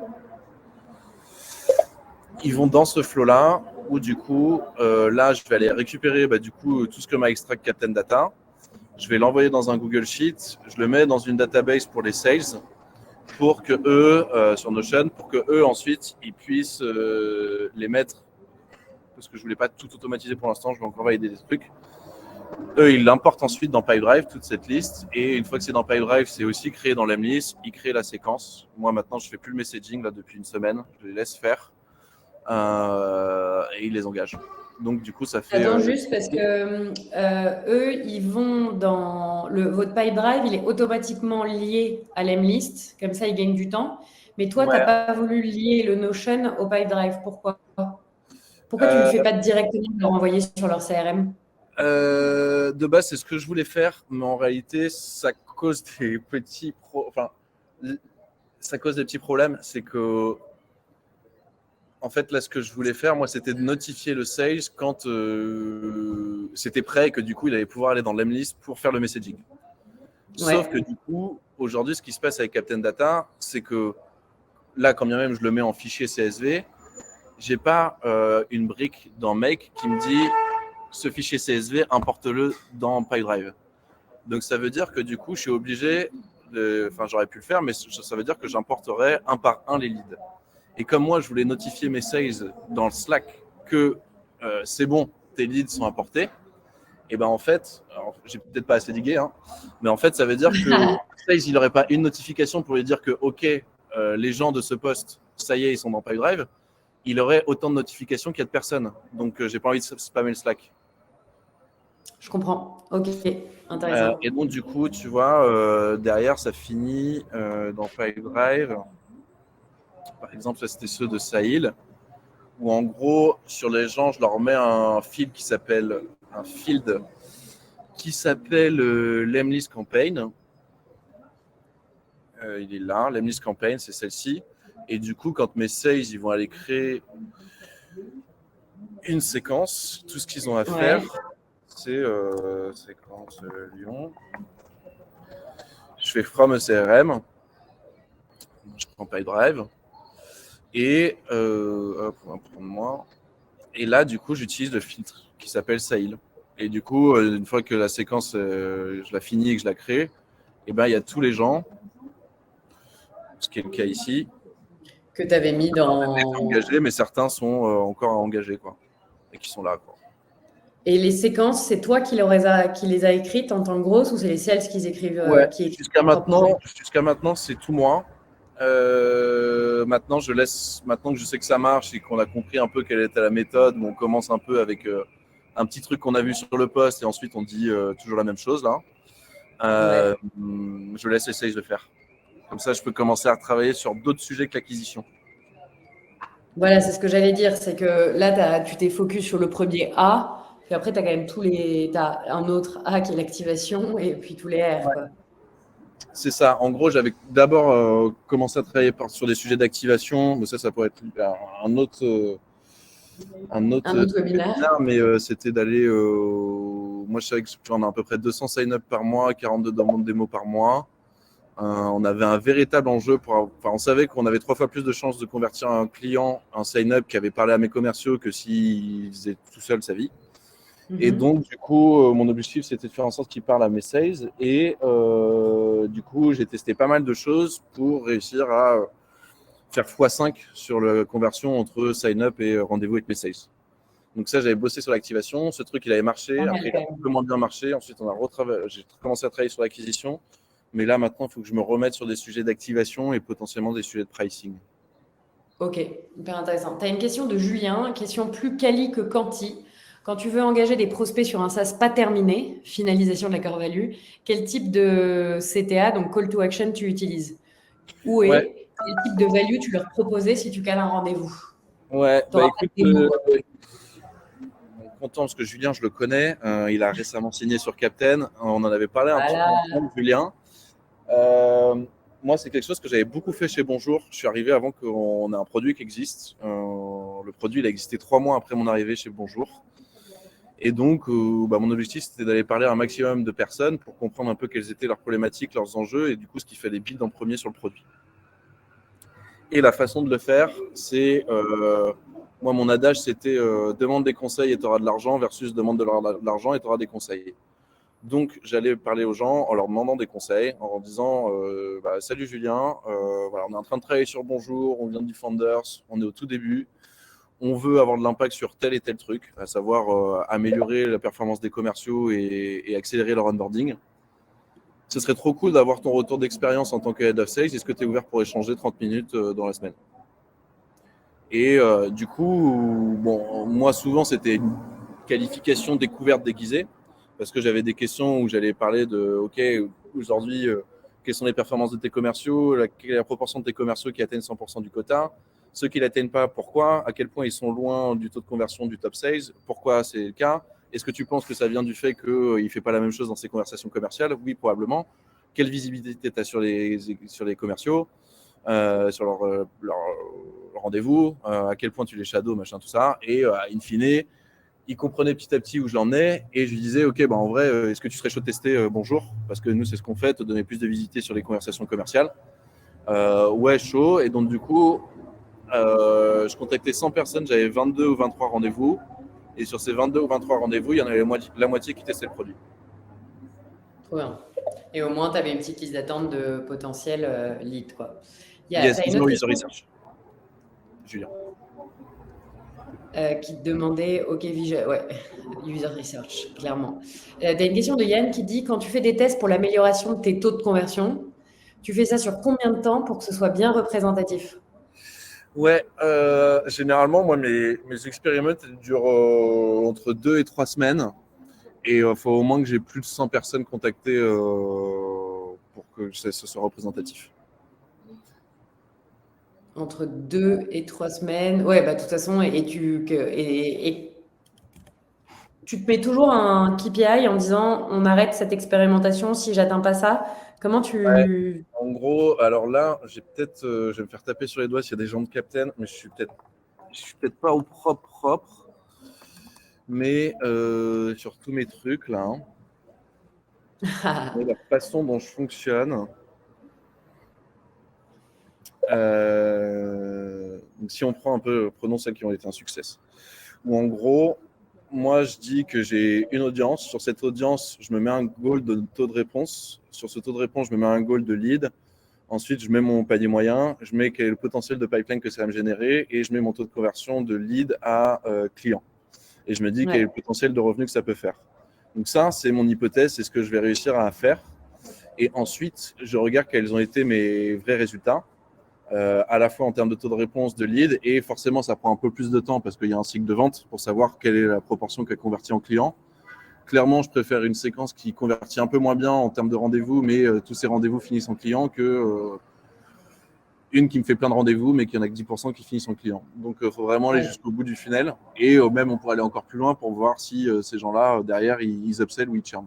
Ils vont dans ce flow-là où du coup, là, je vais aller récupérer du coup, tout ce que m'a extrait Captain Data. Je vais l'envoyer dans un Google Sheet. Je le mets dans une database pour les sales pour que eux, sur Notion, pour que eux ensuite, ils puissent les mettre, parce que je voulais pas tout automatiser pour l'instant, je vais encore valider des trucs. Eux, ils l'importent ensuite dans Pipedrive, toute cette liste. Et une fois que c'est dans Pipedrive, c'est aussi créé dans l'Emlist. Ils créent la séquence. Moi, maintenant, je fais plus le messaging là, depuis une semaine. Je les laisse faire. Et ils les engagent. Donc, du coup, ça fait. Attends juste parce que eux, ils vont dans votre Pipedrive, il est automatiquement lié à l'Emlist. Comme ça, ils gagnent du temps. Mais toi, tu n'as pas voulu lier le Notion au Pipedrive. Pourquoi tu ne le fais pas directement leur envoyer sur leur CRM? De base, c'est ce que je voulais faire, mais en réalité, ça cause des petits ça cause des petits problèmes. C'est que, en fait, là, ce que je voulais faire, moi, c'était de notifier le sales quand c'était prêt et que du coup, il allait pouvoir aller dans l'Emlist pour faire le messaging. Sauf que du coup, aujourd'hui, ce qui se passe avec Captain Data, c'est que là, quand bien même je le mets en fichier CSV, j'ai pas une brique dans Make qui me dit ce fichier CSV, importe-le dans Pipedrive. Donc, ça veut dire que du coup, je suis obligé, j'aurais pu le faire, mais ça veut dire que j'importerai un par un les leads. Et comme moi, je voulais notifier mes sales dans le Slack que c'est bon, tes leads sont importés, et ben en fait, j'ai peut-être pas assez digué, hein, mais en fait, ça veut dire que sales, il n'aurait pas une notification pour lui dire que, OK, les gens de ce poste, ça y est, ils sont dans Pipedrive. Il aurait autant de notifications qu'il y a de personnes. Donc, j'ai pas envie de spammer le Slack. Je comprends. OK, intéressant. Et donc, du coup, tu vois, derrière, ça finit dans Pipedrive. Par exemple, ça, c'était ceux de Sahil, où en gros, sur les gens, je leur mets un field qui s'appelle l'Emlist Campaign. Il est là, l'Emlist Campaign, c'est celle-ci. Et du coup, quand mes sales, ils vont aller créer une séquence, tout ce qu'ils ont à faire, c'est séquence Lyon. Je fais from ECRM, je prends Pipedrive, et hop, on va prendre moi. Et là, du coup, j'utilise le filtre qui s'appelle Sahil. Et du coup, une fois que la séquence, je la finis et que je la crée, et ben, il y a tous les gens, ce qui est le cas ici, que tu avais mis dans. Engagés, mais certains sont encore à engager, quoi, et qui sont là, quoi. Et les séquences, c'est toi qui les a écrites en tant que grosses ou c'est les sales qui écrivent Jusqu'à maintenant, c'est tout moi. Maintenant que je sais que ça marche et qu'on a compris un peu quelle était la méthode, on commence un peu avec un petit truc qu'on a vu sur le post et ensuite on dit toujours la même chose là. Je laisse essayer de le faire. Comme ça, je peux commencer à travailler sur d'autres sujets que l'acquisition. Voilà, c'est ce que j'allais dire. C'est que là, tu t'es focus sur le premier A, puis après, tu as quand même t'as un autre A qui est l'activation et puis tous les R. Quoi. C'est ça. En gros, j'avais d'abord commencé à travailler sur des sujets d'activation, mais ça pourrait être un autre webinaire. Mais c'était d'aller. Moi, je savais que j'en ai à peu près 200 sign-up par mois, 42 demandes démo par mois. On avait un véritable enjeu on savait qu'on avait 3 fois plus de chances de convertir un client, un sign-up qui avait parlé à mes commerciaux que s'il faisait tout seul sa vie. Et donc, du coup, mon objectif, c'était de faire en sorte qu'il parle à mes sales. Et du coup, j'ai testé pas mal de choses pour réussir à faire x5 sur la conversion entre sign-up et rendez-vous avec mes sales. Donc ça, j'avais bossé sur l'activation. Ce truc, il avait marché. Après, il a un peu moins bien marché. Ensuite, j'ai commencé à travailler sur l'acquisition. Mais là, maintenant, il faut que je me remette sur des sujets d'activation et potentiellement des sujets de pricing. Ok, hyper intéressant. Tu as une question de Julien, question plus quali que quanti. Quand tu veux engager des prospects sur un SaaS pas terminé, finalisation de la core value, quel type de CTA, donc call to action, tu utilises? Quel type de value tu leur proposais si tu cales un rendez-vous? Ouais, écoute, content parce que Julien, je le connais. Il a récemment signé sur Captain. On en avait parlé un petit peu ensemble, Julien. Moi, c'est quelque chose que j'avais beaucoup fait chez Bonjour. Je suis arrivé avant qu'on ait un produit qui existe. Le produit, il a existé 3 mois après mon arrivée chez Bonjour. Et donc, mon objectif, c'était d'aller parler à un maximum de personnes pour comprendre un peu quelles étaient leurs problématiques, leurs enjeux et du coup, ce qui fallait build en premier sur le produit. Et la façon de le faire, c'est... moi, mon adage, c'était demande des conseils et tu auras de l'argent versus demande de l'argent et tu auras des conseils. Donc, j'allais parler aux gens en leur demandant des conseils, en leur disant salut Julien, on est en train de travailler sur Bonjour, on vient de Defenders, on est au tout début. On veut avoir de l'impact sur tel et tel truc, à savoir améliorer la performance des commerciaux et accélérer leur onboarding. Ce serait trop cool d'avoir ton retour d'expérience en tant que Head of Sales. Est-ce que tu es ouvert pour échanger 30 minutes dans la semaine? Et du coup, moi, souvent, c'était une qualification découverte déguisée, parce que j'avais des questions où j'allais parler de, OK, aujourd'hui, quelles sont les performances de tes commerciaux, quelle est la proportion de tes commerciaux qui atteignent 100% du quota, ceux qui ne l'atteignent pas, pourquoi, à quel point ils sont loin du taux de conversion du top sales, pourquoi c'est le cas, est-ce que tu penses que ça vient du fait qu'il ne fait pas la même chose dans ses conversations commerciales? Oui, probablement. Quelle visibilité tu as sur les commerciaux, sur leur rendez-vous, à quel point tu les shadows, machin, tout ça. Et in fine, il comprenait petit à petit où je l'emmenais et je lui disais, OK, en vrai, est-ce que tu serais chaud de tester Bonjour? Parce que nous, c'est ce qu'on fait, te donner plus de visibilité sur les conversations commerciales. Ouais, chaud. Et donc, du coup, je contactais 100 personnes, j'avais 22 ou 23 rendez-vous. Et sur ces 22 ou 23 rendez-vous, il y en avait la moitié qui testait le produit. Trop bien. Et au moins, tu avais une petite liste d'attente de potentiels leads, quoi. Yes, user research. Julien. Qui te demandait, OK, user research, clairement. Tu as une question de Yann qui dit, quand tu fais des tests pour l'amélioration de tes taux de conversion, tu fais ça sur combien de temps pour que ce soit bien représentatif? Ouais, généralement, moi, mes expériments durent entre 2 et 3 semaines. Et il faut au moins que j'ai plus de 100 personnes contactées pour que ce soit représentatif. Entre 2 et 3 semaines. Ouais, de toute façon, et tu te mets toujours un KPI en disant on arrête cette expérimentation si j'atteins pas ça. Comment tu... Ouais. En gros, alors là, je vais me faire taper sur les doigts s'il y a des gens de Captain, mais je suis peut-être pas au propre. Mais sur tous mes trucs là, la façon dont je fonctionne. Donc si on prend prenons celles qui ont été un succès. Où en gros, moi je dis que j'ai une audience. Sur cette audience, je me mets un goal de taux de réponse. Sur ce taux de réponse, je me mets un goal de lead. Ensuite, je mets mon panier moyen, je mets quel est le potentiel de pipeline que ça va me générer et je mets mon taux de conversion de lead à client. Et je me dis quel est le potentiel de revenu que ça peut faire. Donc ça, c'est mon hypothèse, c'est ce que je vais réussir à faire. Et ensuite, je regarde quels ont été mes vrais résultats, à la fois en termes de taux de réponse, de lead, et forcément, ça prend un peu plus de temps parce qu'il y a un cycle de vente pour savoir quelle est la proportion qui est convertie en client. Clairement, je préfère une séquence qui convertit un peu moins bien en termes de rendez-vous, mais tous ces rendez-vous finissent en client que une qui me fait plein de rendez-vous, mais qu'il n'y en a que 10% qui finissent en client. Donc, il faut vraiment aller jusqu'au bout du funnel. Et même, on pourrait aller encore plus loin pour voir si ces gens-là, derrière, ils upsell ou ils churn.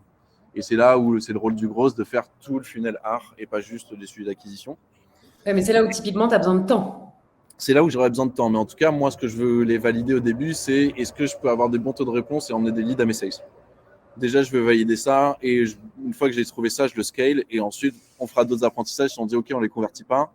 Et c'est là où c'est le rôle du gros de faire tout le funnel art et pas juste des sujets d'acquisition. Ouais, mais c'est là où typiquement, tu as besoin de temps. C'est là où j'aurais besoin de temps. Mais en tout cas, moi, ce que je veux les valider au début, c'est est-ce que je peux avoir des bons taux de réponse et emmener des leads à mes sales. déjà, je vais valider ça. Et une fois que j'ai trouvé ça, je le scale. Et ensuite, on fera d'autres apprentissages. Si on dit, OK, on ne les convertit pas,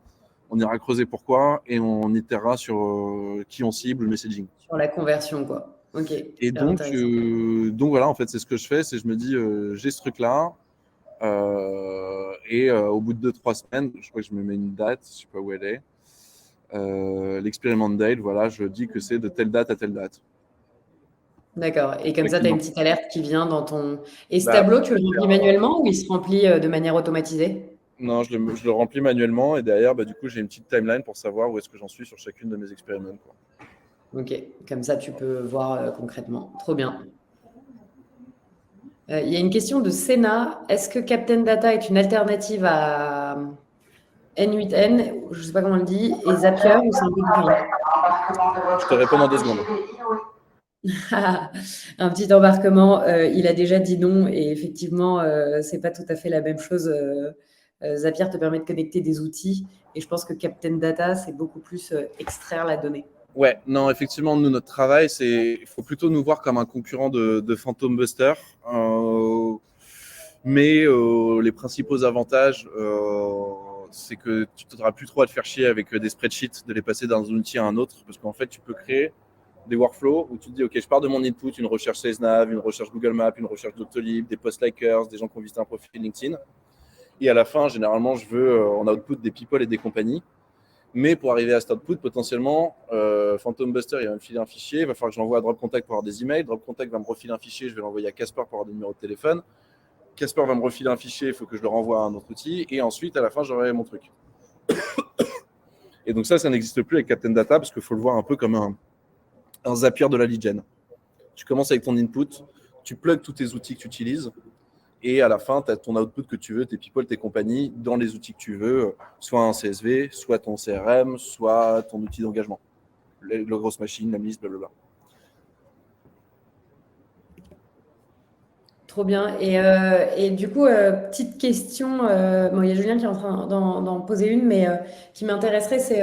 on ira creuser pourquoi et on itérera sur qui on cible, le messaging. Sur la conversion, quoi. Ok, Et super intéressant. donc voilà, en fait, c'est ce que je fais. C'est je me dis, j'ai ce truc-là. Au bout de 2-3 semaines, je crois que je me mets une date, je ne sais pas où elle est. L'experiment date, voilà, je dis que c'est de telle date à telle date. D'accord. Et comme ça, tu as une petite alerte qui vient dans ton… Et ce Bah, tableau, tu le remplis manuellement ou il se remplit de manière automatisée? non, je le remplis manuellement et derrière, du coup, j'ai une petite timeline pour savoir où est-ce que j'en suis sur chacune de mes expériments, quoi. Ok, comme ça, tu peux voir concrètement. Trop bien. Il y a une question de Sénat. Est-ce que Captain Data est une alternative à N8N, je ne sais pas comment on le dit, et Zapier ou c'est un peu différent? Je te réponds dans 2 secondes. Un petit embarquement. Il a déjà dit non et effectivement, c'est pas tout à fait la même chose. Zapier te permet de connecter des outils et je pense que Captain Data, c'est beaucoup plus extraire la donnée. Ouais, non, effectivement, nous, notre travail, il faut plutôt nous voir comme un concurrent de Phantom Buster. Mais les principaux avantages, c'est que tu n'auras plus trop à te faire chier avec des spreadsheets, de les passer d'un outil à un autre, parce qu'en fait, tu peux créer des workflows où tu te dis, OK, je pars de mon input, une recherche SalesNav, une recherche Google Maps, une recherche Doctolib, des post-likers, des gens qui ont visité un profil LinkedIn. Et à la fin, généralement, je veux en output des people et des compagnies. Mais pour arriver à cet output, potentiellement, Phantom Buster, il va me filer un fichier, il va falloir que je l'envoie à Drop Contact pour avoir des emails. Drop Contact va me refiler un fichier, je vais l'envoyer à Casper pour avoir des numéros de téléphone. Casper va me refiler un fichier, il faut que je le renvoie à un autre outil. Et ensuite, à la fin, j'aurai mon truc. Et donc ça n'existe plus avec Captain Data parce qu'il faut le voir un peu comme un Zapier de la lead gen. Tu commences avec ton input, tu plugs tous tes outils que tu utilises. Et à la fin, tu as ton output que tu veux, tes people, tes compagnies, dans les outils que tu veux, soit un CSV, soit ton CRM, soit ton outil d'engagement. La grosse machine, la liste, blablabla. Trop bien. Et du coup, petite question, bon, il y a Julien qui est en train d'en poser une, mais qui m'intéresserait, c'est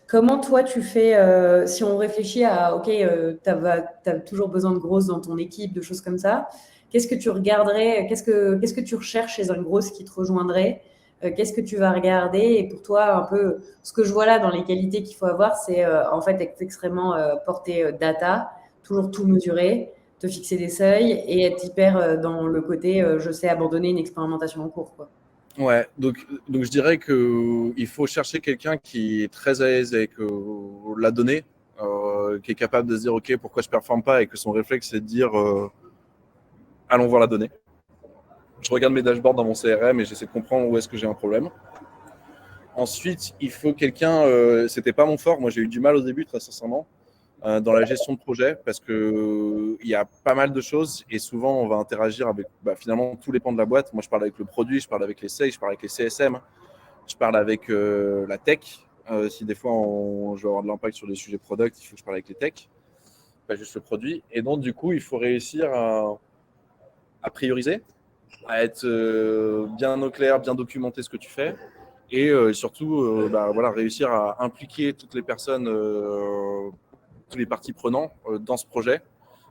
comment toi tu fais, si on réfléchit à, OK, tu as toujours besoin de grosses dans ton équipe, de choses comme ça, qu'est-ce que tu regarderais, qu'est-ce que tu recherches chez une grosse qui te rejoindrait? Qu'est-ce que tu vas regarder? Et pour toi, un peu, ce que je vois là dans les qualités qu'il faut avoir, c'est en fait être extrêmement porté data, toujours tout mesurer, te fixer des seuils et être hyper dans le côté je sais abandonner une expérimentation en cours, quoi. Ouais, donc je dirais qu'il faut chercher quelqu'un qui est très à l'aise avec la donnée, qui est capable de se dire OK, pourquoi je ne performe pas, et que son réflexe c'est de dire allons voir la donnée. Je regarde mes dashboards dans mon CRM et j'essaie de comprendre où est-ce que j'ai un problème. Ensuite, il faut quelqu'un, c'était pas mon fort, moi j'ai eu du mal au début très sincèrement, dans la gestion de projet parce qu'il y a pas mal de choses et souvent on va interagir avec finalement tous les pans de la boîte. Moi je parle avec le produit, je parle avec les sales, je parle avec les CSM, je parle avec la tech. Si des fois je vais avoir de l'impact sur les sujets product, il faut que je parle avec les tech, pas juste le produit. Et donc du coup il faut réussir à prioriser, à être bien au clair, bien documenter ce que tu fais et surtout voilà, réussir à impliquer toutes les personnes, tous les parties prenantes dans ce projet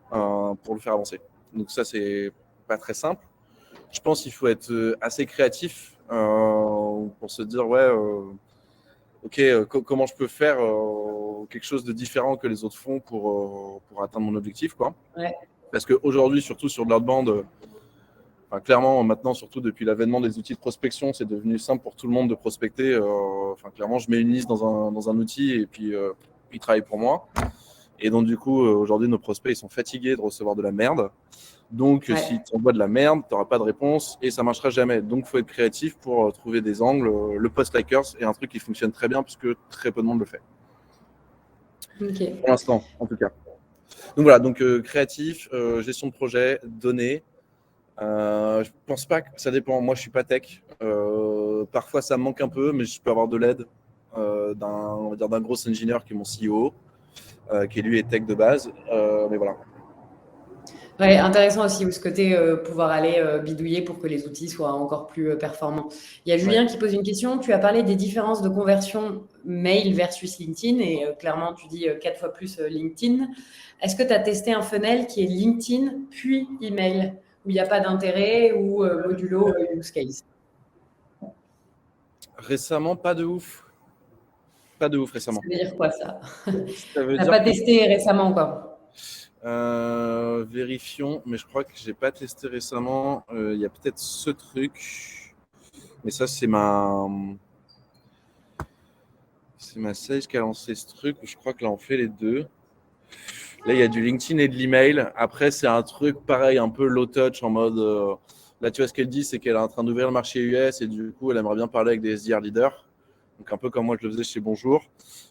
pour le faire avancer. Donc ça, c'est pas très simple. Je pense qu'il faut être assez créatif pour se dire ouais, ok, comment je peux faire quelque chose de différent que les autres font pour atteindre mon objectif, quoi. Ouais. Parce qu'aujourd'hui, surtout sur de l'outbound, clairement, maintenant, surtout depuis l'avènement des outils de prospection, c'est devenu simple pour tout le monde de prospecter. Clairement, je mets une liste dans un outil et puis il travaille pour moi. Et donc, du coup, aujourd'hui, nos prospects, ils sont fatigués de recevoir de la merde. Donc, Ouais. si tu envoies de la merde, tu n'auras pas de réponse et ça ne marchera jamais. Donc, il faut être créatif pour trouver des angles. Le post-likers est un truc qui fonctionne très bien puisque très peu de monde le fait. Okay. Pour l'instant, en tout cas. Donc, voilà, donc créatif, gestion de projet, données. Je pense pas que ça dépend. Moi, je suis pas tech. Parfois, ça me manque un peu, mais je peux avoir de l'aide d'un gros ingénieur qui est mon CEO, qui lui est tech de base. Mais voilà. Ouais, intéressant aussi, ce côté pouvoir aller bidouiller pour que les outils soient encore plus performants. Il y a Julien qui pose une question. Tu as parlé des différences de conversion mail versus LinkedIn et clairement, tu dis 4 fois plus LinkedIn. Est-ce que tu as testé un funnel qui est LinkedIn puis email où il n'y a pas d'intérêt ou modulo use case? Récemment, pas de ouf. Pas de ouf récemment. Ça veut dire quoi ça? Ça veut T'as dire pas testé récemment quoi? vérifions, mais je crois que j'ai pas testé récemment. Il y a peut-être ce truc, mais ça c'est ma sales qui a lancé ce truc. Je crois que là on fait les deux. Là il y a du LinkedIn et de l'email. Après c'est un truc pareil, un peu low touch en mode. Là tu vois ce qu'elle dit, c'est qu'elle est en train d'ouvrir le marché US et du coup elle aimerait bien parler avec des SDR leaders. Donc un peu comme moi je le faisais chez Bonjour.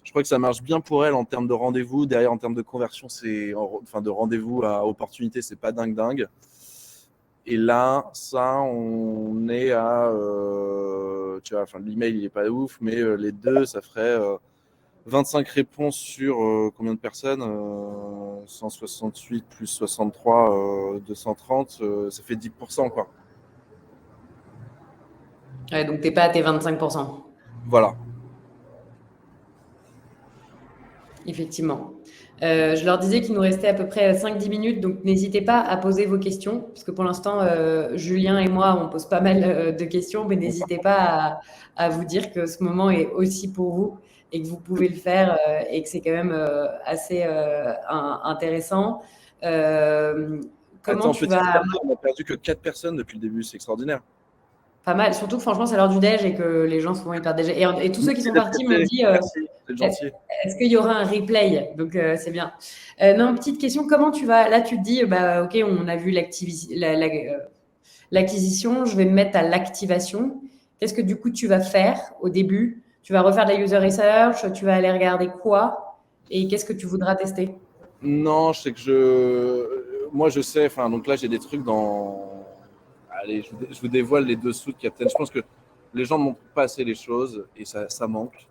Je crois que ça marche bien pour elle en termes de rendez-vous. Derrière, en termes de conversion, enfin de rendez-vous à opportunité, c'est pas dingue. Et là, ça, on est à, tu vois, enfin l'email il est pas ouf, mais les deux, ça ferait 25 réponses sur combien de personnes 168 plus 63, 230, ça fait 10%, quoi. Ouais, donc t'es pas à tes 25%. Voilà. Effectivement. Je leur disais qu'il nous restait à peu près 5-10 minutes, donc n'hésitez pas à poser vos questions, parce que pour l'instant, Julien et moi, on pose pas mal de questions, mais n'hésitez pas à vous dire que ce moment est aussi pour vous et que vous pouvez le faire et que c'est quand même assez intéressant. Comment Attends, tu petite vas... dernière, on a perdu que 4 personnes depuis le début, c'est extraordinaire. Pas mal, surtout que franchement, c'est l'heure du déj et que les gens souvent hyper déj. Et tous ceux qui Merci sont partis m'ont dit merci, c'est gentil. est-ce qu'il y aura un replay? Donc, c'est bien. Non, petite question, comment tu vas? Là, tu te dis, bah, OK, on a vu l'acquisition, je vais me mettre à l'activation. Qu'est-ce que du coup tu vas faire au début? Tu vas refaire de la user research, tu vas aller regarder quoi? Et qu'est-ce que tu voudras tester? Non, je sais que moi je sais, enfin donc là j'ai des trucs dans, allez, je vous dévoile les dessous de Captain. Je pense que les gens ne montrent pas assez les choses et ça manque.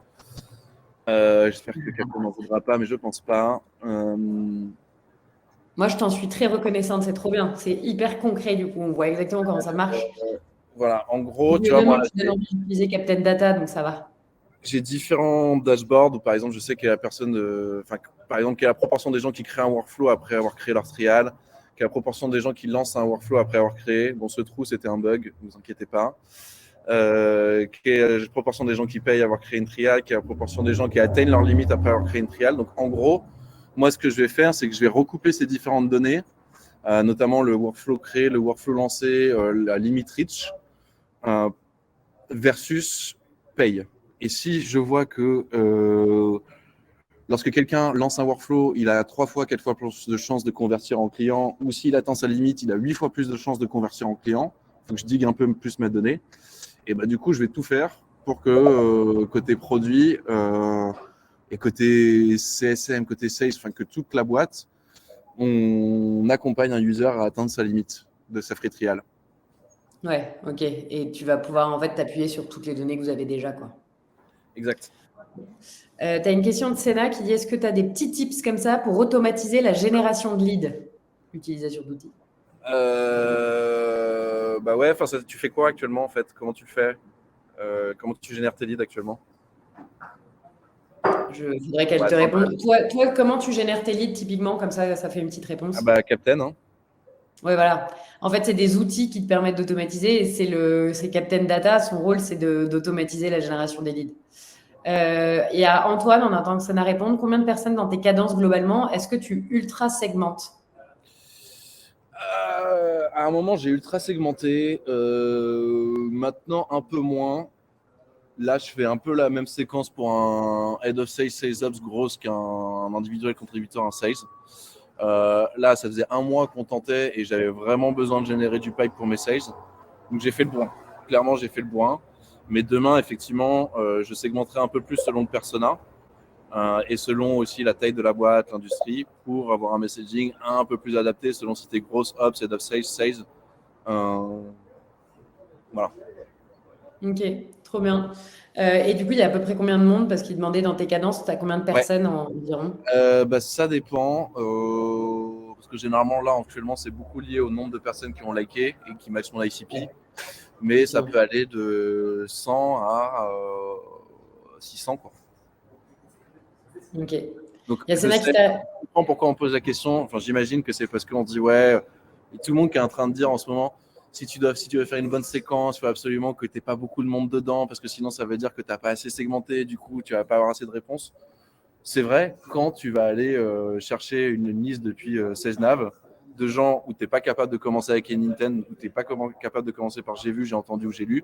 J'espère que Captain n'en voudra pas, mais je pense pas. Moi, je t'en suis très reconnaissante, c'est trop bien. C'est hyper concret, du coup, on voit exactement comment ça marche. Voilà, en Et gros, tu vois, moi évidemment, tu donnes envie d'utiliser Captain Data, donc ça va. j'ai différents dashboards où par exemple je sais quelle est la personne, enfin par exemple quelle est la proportion des gens qui créent un workflow après avoir créé leur trial, quelle est la proportion des gens qui lancent un workflow après avoir créé. Bon, ce trou c'était un bug, ne vous inquiétez pas. Quelle est la proportion des gens qui payent avoir créé une trial, quelle est la proportion des gens qui atteignent leur limite après avoir créé une trial. Donc en gros, moi ce que je vais faire, c'est que je vais recouper ces différentes données, notamment le workflow créé, le workflow lancé, la limit reach, versus paye. Et si je vois que lorsque quelqu'un lance un workflow, il a 3 fois, 4 fois plus de chances de convertir en client, ou s'il atteint sa limite, il a 8 fois plus de chances de convertir en client, il faut que je digue un peu plus mes données. Et bah, du coup, je vais tout faire pour que côté produit et côté CSM, côté sales, enfin que toute la boîte, on accompagne un user à atteindre sa limite de sa free trial. Ouais, ok. Et tu vas pouvoir en fait t'appuyer sur toutes les données que vous avez déjà, quoi. Exact. Tu as une question de Sénat qui dit est-ce que tu as des petits tips comme ça pour automatiser la génération de leads? Utilisation d'outils. Bah ouais, tu fais quoi actuellement en fait? Comment tu le fais? Comment tu génères tes leads actuellement? Je voudrais qu'elle Ouais, te réponde. Toi, comment tu génères tes leads typiquement? Comme ça fait une petite ah réponse. bah Captain, hein. Oui, voilà. En fait, c'est des outils qui te permettent d'automatiser et c'est Captain Data. Son rôle, c'est d'automatiser la génération des leads. Et à Antoine, en attendant que ça n'a répondre, combien de personnes dans tes cadences globalement, est-ce que tu ultra segmentes? À un moment, j'ai ultra segmenté. Maintenant, un peu moins. Là, je fais un peu la même séquence pour un Head of Sales, Sales Ops grosse qu'un individuel contributeur en Sales. Là, ça faisait un mois qu'on tentait et j'avais vraiment besoin de générer du pipe pour mes sales. Donc, j'ai fait le bourrin. Clairement, j'ai fait le bourrin. Mais demain, effectivement, je segmenterai un peu plus selon le persona et selon aussi la taille de la boîte, l'industrie, pour avoir un messaging un peu plus adapté selon si tu es grosse Ops, Head of Sales, Sales. Voilà. Ok, trop bien. Et du coup, il y a à peu près combien de monde? Parce qu'il demandait dans tes cadences, tu as combien de Ouais. personnes environ? Bah, ça dépend. Parce que généralement, là, actuellement, c'est beaucoup lié au nombre de personnes qui ont liké et qui matchent mon ICP. Mais ça peut aller de 100 à 600, quoi. Ok. Il Donc, y a je Sénat qui sais, t'a. je comprends pourquoi on pose la question. Enfin, j'imagine que c'est parce qu'on dit, ouais, Et tout le monde qui est en train de dire en ce moment, si tu veux faire une bonne séquence, il faut absolument que tu n'aies pas beaucoup de monde dedans, parce que sinon ça veut dire que tu n'as pas assez segmenté, du coup tu vas pas avoir assez de réponses. C'est vrai, quand tu vas aller chercher une liste depuis 16 naves de gens où tu n'es pas capable de commencer avec une Nintendo, où tu n'es pas capable de commencer par j'ai vu, j'ai entendu ou j'ai lu,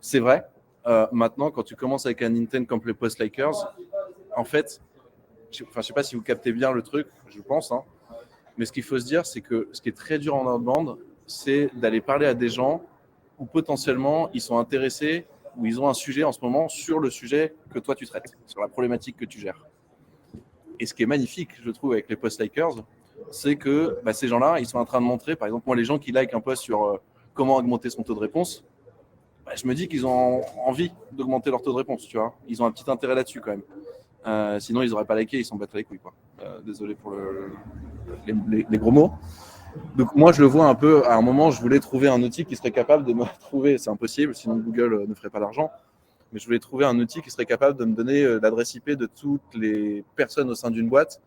c'est vrai. Maintenant, quand tu commences avec un Nintendo comme les Post-Likers, en fait, je ne sais pas si vous captez bien le truc, je pense, hein, mais ce qu'il faut se dire, c'est que ce qui est très dur en outbound, c'est d'aller parler à des gens où potentiellement ils sont intéressés, où ils ont un sujet en ce moment sur le sujet que toi tu traites, sur la problématique que tu gères. Et ce qui est magnifique, je trouve, avec les post-likers, c'est que ces gens-là, ils sont en train de montrer, par exemple, moi, les gens qui like un post sur comment augmenter son taux de réponse, je me dis qu'ils ont envie d'augmenter leur taux de réponse, tu vois. Ils ont un petit intérêt là-dessus quand même. Sinon, ils n'auraient pas liké, ils s'en battraient les couilles, quoi. Désolé pour les gros mots. Donc moi, je le vois un peu, à un moment, je voulais trouver un outil qui serait capable de me trouver, c'est impossible, sinon Google ne ferait pas d'argent, mais je voulais trouver un outil qui serait capable de me donner l'adresse IP de toutes les personnes au sein d'une boîte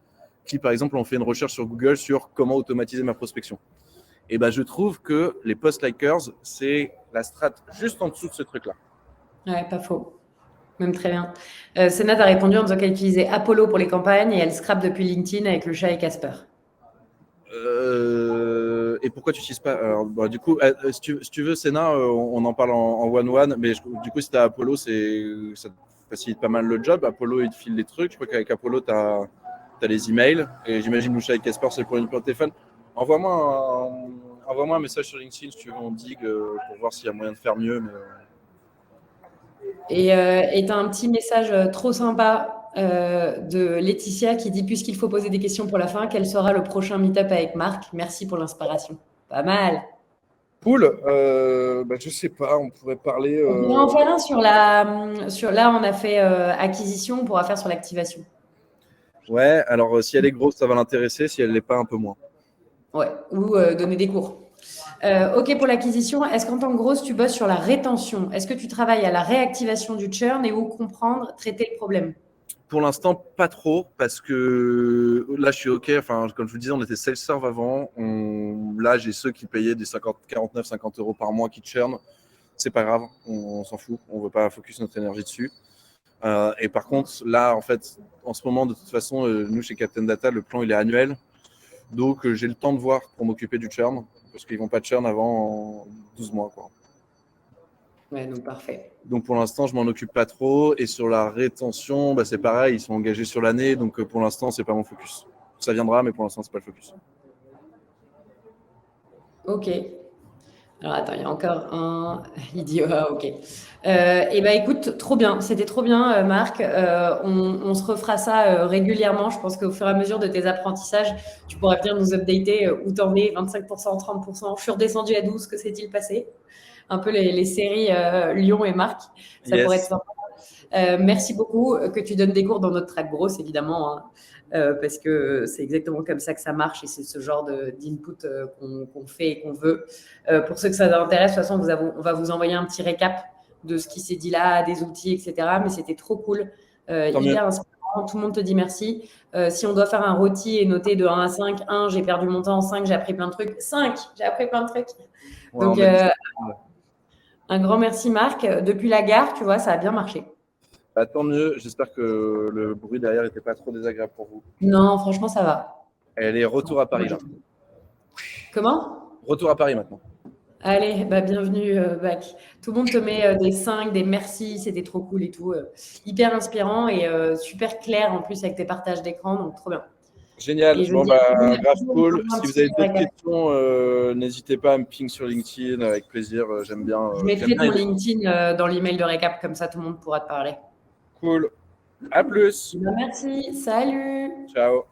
qui, par exemple, ont fait une recherche sur Google sur comment automatiser ma prospection. Et je trouve que les post-likers, c'est la strat juste en dessous de ce truc-là. Ouais, pas faux. Même très bien. Senat a répondu en disant qu'elle utilisait Apollo pour les campagnes et elle scrape depuis LinkedIn avec le chat et Casper. Et pourquoi tu n'utilises pas alors, du coup, si tu veux, Senna, on en parle en one-one, mais du coup, si tu as Apollo, ça te facilite pas mal le job. Apollo, il te file les trucs. Je crois qu'avec Apollo, tu as les emails. Et j'imagine le chat et Casper, c'est pour une plateforme téléphone. Envoie-moi un message sur LinkedIn si tu veux, on digue pour voir s'il y a moyen de faire mieux. Mais... Et tu as un petit message trop sympa de Laetitia qui dit puisqu'il faut poser des questions pour la fin, quel sera le prochain meet-up avec Marc? Merci pour l'inspiration. Pas mal. Cool. Je sais pas, on pourrait parler. On pourrait en faire un sur là, on a fait acquisition, on pourra faire sur l'activation. Ouais, alors si elle est grosse, ça va l'intéresser. Si elle l'est pas, un peu moins. Ouais, ou donner des cours. OK pour l'acquisition. Est-ce qu'en tant que grosse, tu bosses sur la rétention? Est-ce que tu travailles à la réactivation du churn et où comprendre, traiter le problème? Pour l'instant, pas trop, parce que là, je suis OK. Enfin, comme je vous disais, on était self-serve avant. Là, j'ai ceux qui payaient des 49, 50 euros par mois qui churn. C'est pas grave, on s'en fout. On veut pas focus notre énergie dessus. Et par contre, là, en fait, en ce moment, de toute façon, nous, chez Captain Data, le plan, il est annuel. Donc, j'ai le temps de voir pour m'occuper du churn, parce qu'ils vont pas churn avant 12 mois, quoi. Ouais, donc parfait. Donc pour l'instant, je m'en occupe pas trop. Et sur la rétention, c'est pareil, ils sont engagés sur l'année. Donc pour l'instant, c'est pas mon focus. Ça viendra, mais pour l'instant, c'est pas le focus. OK. Alors attends, il y a encore un. Il dit OK. Écoute, trop bien. C'était trop bien, Marc. On se refera ça régulièrement. Je pense qu'au fur et à mesure de tes apprentissages, tu pourras venir nous updater où t'en es, 25%, 30%. Je suis redescendue à 12%. Que s'est-il passé? Un peu les séries Lyon et Marc. Ça pourrait être sympa. Merci beaucoup que tu donnes des cours dans notre track grosse, évidemment, hein, parce que c'est exactement comme ça que ça marche et c'est ce genre d'input qu'on fait et qu'on veut. Pour ceux que ça intéresse, de toute façon, on va vous envoyer un petit récap de ce qui s'est dit là, des outils, etc. Mais c'était trop cool, hyper inspirant. Tout le monde te dit merci. Si on doit faire un rôti et noter de 1 à 5, 1, j'ai perdu mon temps, 5, j'ai appris plein de trucs, 5, j'ai appris plein de trucs. Ouais, donc, un grand merci, Marc. Depuis la gare, tu vois, ça a bien marché. Tant mieux. J'espère que le bruit derrière n'était pas trop désagréable pour vous. Non, franchement, ça va. Elle est retour à Paris, là. Comment? Retour à Paris, maintenant. Allez, bienvenue, Bac. Tout le monde te met des 5, des merci, c'était trop cool et tout. Hyper inspirant et super clair en plus avec tes partages d'écran, donc trop bien. Génial. Grave cool. Si vous avez d'autres questions, n'hésitez pas à me ping sur LinkedIn avec plaisir. J'aime bien. Je mettrai ton LinkedIn dans l'email de récap, comme ça tout le monde pourra te parler. Cool. À plus. Merci. Salut. Ciao.